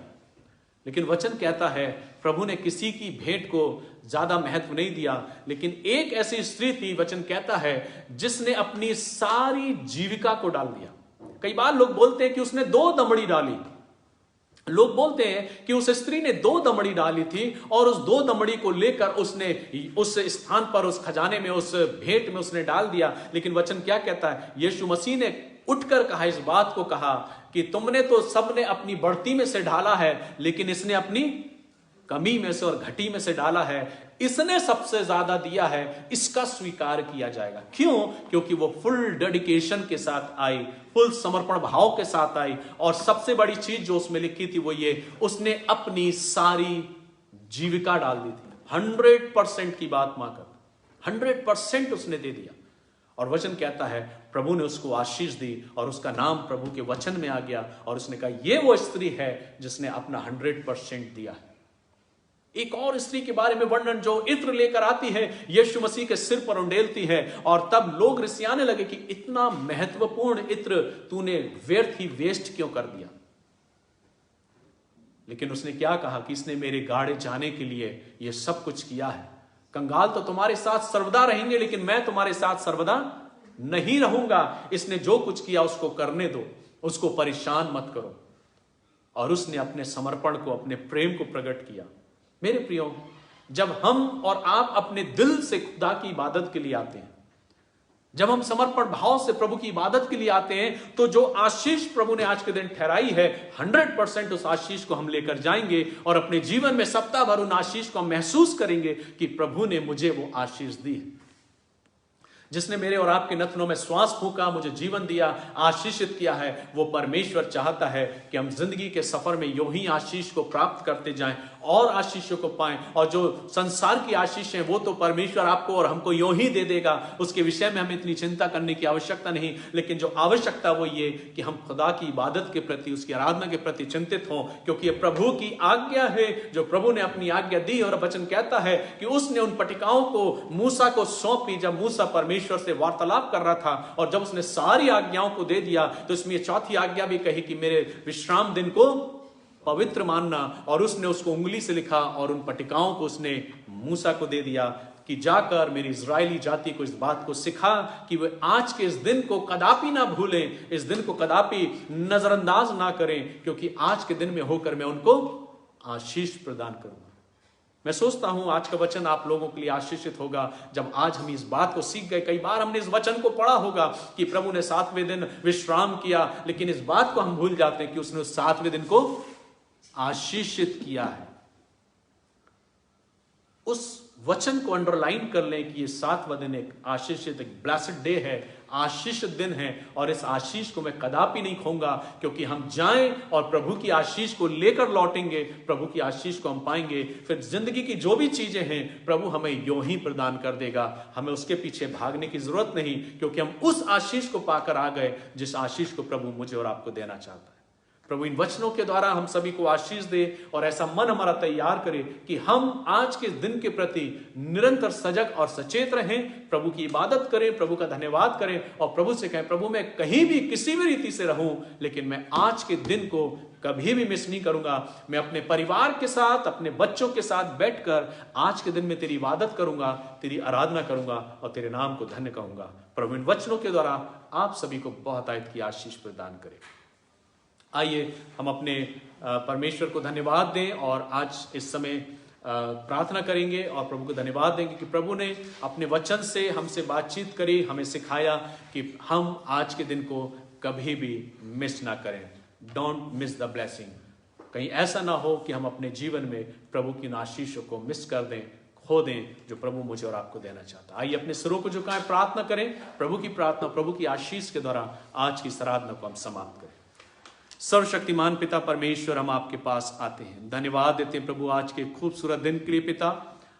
लेकिन वचन कहता है प्रभु ने किसी की भेंट को ज्यादा महत्व नहीं दिया, लेकिन एक ऐसी स्त्री थी, वचन कहता है, जिसने अपनी सारी जीविका को डाल दिया। कई बार लोग बोलते हैं कि उसने 2 दमड़ी डाली, लोग बोलते हैं कि उस स्त्री ने 2 दमड़ी डाली थी, और उस 2 दमड़ी को लेकर उसने उस स्थान पर, उस खजाने में, उस भेंट में उसने डाल दिया। लेकिन वचन क्या कहता है, यीशु मसीह ने उठकर कहा, इस बात को कहा कि तुमने तो सबने अपनी बढ़ती में से डाला है, लेकिन इसने अपनी कमी में से और घटी में से डाला है, इसने सबसे ज्यादा दिया है, इसका स्वीकार किया जाएगा। क्यों? क्योंकि वो फुल डेडिकेशन के साथ आई, फुल समर्पण भाव के साथ आई, और सबसे बड़ी चीज जो उसमें लिखी थी वो ये, उसने अपनी सारी जीविका डाल दी थी। 100% की बात मानकर 100% उसने दे दिया। और वचन कहता है प्रभु ने उसको आशीष दी, और उसका नाम प्रभु के वचन में आ गया, और उसने कहा ये वो स्त्री है जिसने अपना 100% दिया है। एक और स्त्री के बारे में वर्णन, जो इत्र लेकर आती है, यीशु मसीह के सिर पर उंडेलती है, और तब लोग रिसियाने लगे कि इतना महत्वपूर्ण इत्र तूने व्यर्थ ही वेस्ट क्यों कर दिया। लेकिन उसने क्या कहा कि इसने मेरे गाड़े जाने के लिए यह सब कुछ किया है। कंगाल तो तुम्हारे साथ सर्वदा रहेंगे, लेकिन मैं तुम्हारे साथ सर्वदा नहीं रहूंगा। इसने जो कुछ किया उसको करने दो, उसको परेशान मत करो। और उसने अपने समर्पण को, अपने प्रेम को प्रकट किया। मेरे प्रियो, जब हम और आप अपने दिल से खुदा की इबादत के लिए आते हैं, जब हम समर्पण भाव से प्रभु की इबादत के लिए आते हैं तो जो आशीष प्रभु ने आज के दिन ठहराई है 100% उस आशीष को हम लेकर जाएंगे और अपने जीवन में सप्ताह भर उन आशीष को हम महसूस करेंगे कि प्रभु ने मुझे वो आशीष दी है। जिसने मेरे और आपके नथनों में श्वास फूंका, मुझे जीवन दिया, आशीषित किया है, वो परमेश्वर चाहता है कि हम जिंदगी के सफर में यूं ही आशीष को प्राप्त करते जाएं और आशीषों को पाएं। और जो संसार की आशीष है वो तो परमेश्वर आपको और हमको यूं ही दे देगा, उसके विषय में हमें इतनी चिंता करने की आवश्यकता नहीं। लेकिन जो आवश्यकता वो ये कि हम खुदा की इबादत के प्रति, उसकी आराधना के प्रति चिंतित हों, क्योंकि ये प्रभु की आज्ञा है। जो प्रभु ने अपनी आज्ञा दी और वचन कहता है कि उसने उन पटिकाओं को मूसा को सौंपी जब मूसा परमेश्वर से वार्तालाप कर रहा था, और जब उसने सारी आज्ञाओं को दे दिया तो इसमें चौथी आज्ञा भी कही कि मेरे विश्राम दिन को पवित्र मानना। और उसने उसको उंगली से लिखा और उन पटिकाओं को उसने मूसा को दे दिया कि जाकर मेरी इजरायली जाति को इस बात को सिखा कि वे आज के इस दिन को कदापि ना भूलें, इस दिन को कदापि नजरअंदाज ना करें, क्योंकि आज के दिन में होकर मैं उनको आशीष प्रदान करूंगा। मैं सोचता हूं आज का वचन आप लोगों के लिए आशीषित होगा जब आज हम इस बात को सीख गए। कई बार हमने इस वचन को पढ़ा होगा कि प्रभु ने 7वें दिन विश्राम किया, लेकिन इस बात को हम भूल जाते हैं कि उसने उस 7वें दिन को आशीषित किया है। उस वचन को अंडरलाइन कर लें कि ये 7वां दिन एक आशीषित, एक ब्लेस्ड डे है, आशीषित दिन है, और इस आशीष को मैं कदापि नहीं खोऊंगा, क्योंकि हम जाएं और प्रभु की आशीष को लेकर लौटेंगे, प्रभु की आशीष को हम पाएंगे। फिर जिंदगी की जो भी चीजें हैं प्रभु हमें यूं ही प्रदान कर देगा, हमें उसके पीछे भागने की जरूरत नहीं, क्योंकि हम उस आशीष को पाकर आ गए जिस आशीष को प्रभु मुझे और आपको देना चाहता है। प्रभु इन वचनों के द्वारा हम सभी को आशीष दे और ऐसा मन हमारा तैयार करे कि हम आज के दिन के प्रति निरंतर सजग और सचेत रहें, प्रभु की इबादत करें, प्रभु का धन्यवाद करें और प्रभु से कहें, प्रभु मैं कहीं भी किसी भी रीति से रहूं, लेकिन मैं आज के दिन को कभी भी मिस नहीं करूंगा। मैं अपने परिवार के साथ, अपने बच्चों के साथ बैठकर आज के दिन में तेरी इबादत करूंगा, तेरी आराधना करूंगा और तेरे नाम को धन्य कहूंगा। प्रभु इन वचनों के द्वारा आप सभी को बहुत आयत की आशीष प्रदान करें। आइए हम अपने परमेश्वर को धन्यवाद दें और आज इस समय प्रार्थना करेंगे और प्रभु को धन्यवाद देंगे कि प्रभु ने अपने वचन से हमसे बातचीत करी, हमें सिखाया कि हम आज के दिन को कभी भी मिस ना करें। Don't miss the blessing. कहीं ऐसा ना हो कि हम अपने जीवन में प्रभु की आशीषों को मिस कर दें, खो दें, जो प्रभु मुझे और आपको देना चाहता है। आइए अपने सिरों को झुकाएं, प्रार्थना करें, प्रभु की प्रार्थना, प्रभु की आशीष के द्वारा आज की आराधना को हम समाप्त करें। सर्वशक्तिमान पिता परमेश्वर, हम आपके पास आते हैं, धन्यवाद देते हैं प्रभु आज के खूबसूरत दिन के लिए पिता,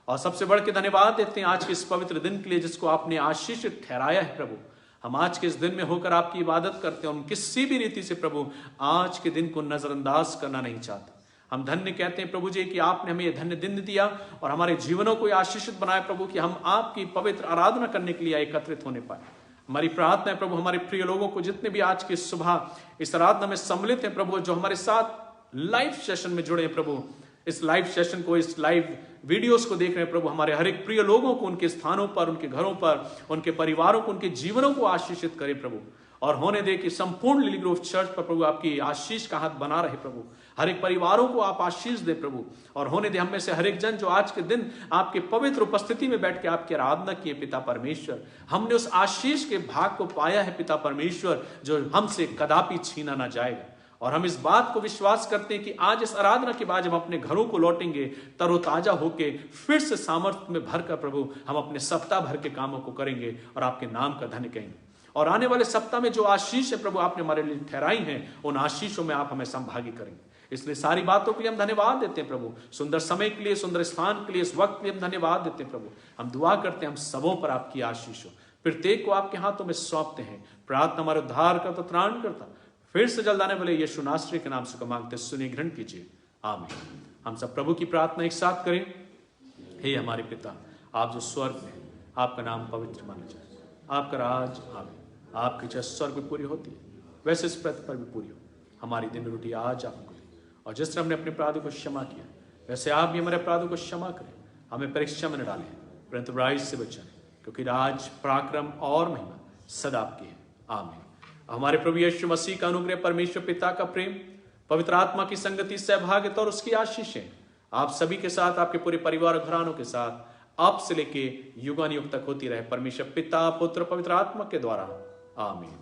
और सबसे बढ़ के धन्यवाद देते हैं आज के इस पवित्र दिन के लिए जिसको आपने आशीष ठहराया है। प्रभु हम आज के इस दिन में होकर आपकी इबादत करते हैं, हम किसी भी रीति से प्रभु आज के दिन को नजरअंदाज करना नहीं चाहते। हम धन्य कहते हैं प्रभु जी कि आपने हमें यह धन्य दिन दिया और हमारे जीवनों को आशीषित बनाया प्रभु कि हम आपकी पवित्र आराधना करने के लिए एकत्रित होने पाए। हमारी प्रार्थना है प्रभु हमारे प्रिय लोगों को जितने भी आज की सुबह इस आराधना में सम्मिलित हैं प्रभु, जो हमारे साथ लाइव सेशन में जुड़े हैं प्रभु, इस लाइव सेशन को, इस लाइव वीडियोस को देख रहे हैं प्रभु, हमारे हर एक प्रिय लोगों को उनके स्थानों पर, उनके घरों पर, उनके परिवारों को, उनके जीवनों को आशीषित करें प्रभु, और होने दे कि संपूर्ण लिली ग्रोव चर्च पर प्रभु आपकी आशीष का हाथ बना रहे प्रभु। हर एक परिवारों को आप आशीष दे प्रभु, और होने दे हम में से हर एक जन जो आज के दिन आपके पवित्र उपस्थिति में बैठ के आपकी आराधना किए पिता परमेश्वर, हमने उस आशीष के भाग को पाया है पिता परमेश्वर जो हमसे कदापि छीना ना जाएगा। और हम इस बात को विश्वास करते हैं कि आज इस आराधना के बाद जब अपने घरों को लौटेंगे तरोताजा होके फिर से सामर्थ्य में भरकर प्रभु हम अपने सप्ताह भर के कामों को करेंगे और आपके नाम का धन्य कहेंगे। और आने वाले सप्ताह में जो आशीष है प्रभु आपने हमारे लिए ठहराई हैं, उन आशीषों में आप हमें संभागी करेंगे। इसलिए सारी बातों के लिए हम धन्यवाद देते हैं प्रभु, सुंदर समय के लिए, सुंदर स्थान के लिए, इस वक्त के लिए हम धन्यवाद देते हैं प्रभु। हम दुआ करते हैं हम सबों पर आपकी आशीष हो, प्रत्येक को आपके हाथों में सौंपते हैं। प्रार्थना हमारे उद्धार करता, त्राण करता, फिर से जल्द आने वाले यीशु नासरी के नाम से मांगते सुनिए, ग्रहण कीजिए, आमीन। हम सब प्रभु की प्रार्थना एक साथ करें। हे हमारे पिता, आप जो स्वर्ग में, आपका नाम पवित्र माना जाए, आपका राज आवे, आपकी इच्छा स्वर्ग में पूरी होती है वैसे इस पृथ्वी पर भी पूरी हो। हमारी दिन रोटी आज आपको दे, और जिस तरह हमने अपने अपराधों को क्षमा किया वैसे आप भी हमारे अपराधों को क्षमा करें। हमें परीक्षा में न डालें परंतु बुराई से बचाएं, क्योंकि राज, पराक्रम और महिमा सदा आपकी है, आमीन। हमारे प्रभु यीशु मसीह का अनुग्रह, परमेश्वर पिता का प्रेम, पवित्र आत्मा की संगति, सहभागिता और उसकी आशीषें आप सभी के साथ, आपके पूरे परिवार और घरानों के साथ अब से लेके युगानुयुग तक होती रहे। परमेश्वर पिता, पुत्र, पवित्र आत्मा के द्वारा, आमीन।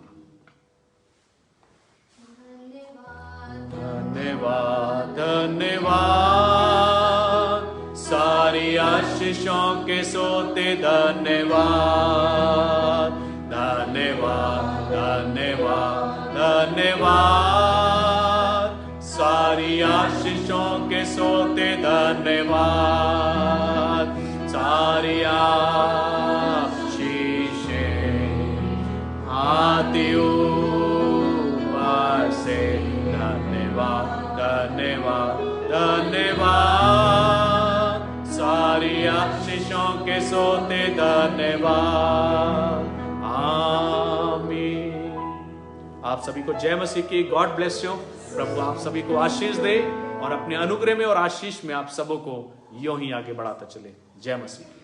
धन्यवाद धन्यवाद, सारी आशीषों के सोते धन्यवाद। धन्यवाद धन्यवाद धन्यवाद, सारी आशीषों के सोते धन्यवाद। सारी आशीषें आती ऊपर से, धन्यवाद धन्यवाद धन्यवाद, सारी आशीषों के सोते धन्यवाद, आमीन। आप सभी को जय मसीह की। God bless you. प्रभु आप सभी को आशीष दे और अपने अनुग्रह में और आशीष में आप सबों को यूं ही आगे बढ़ाता चले। जय मसीह।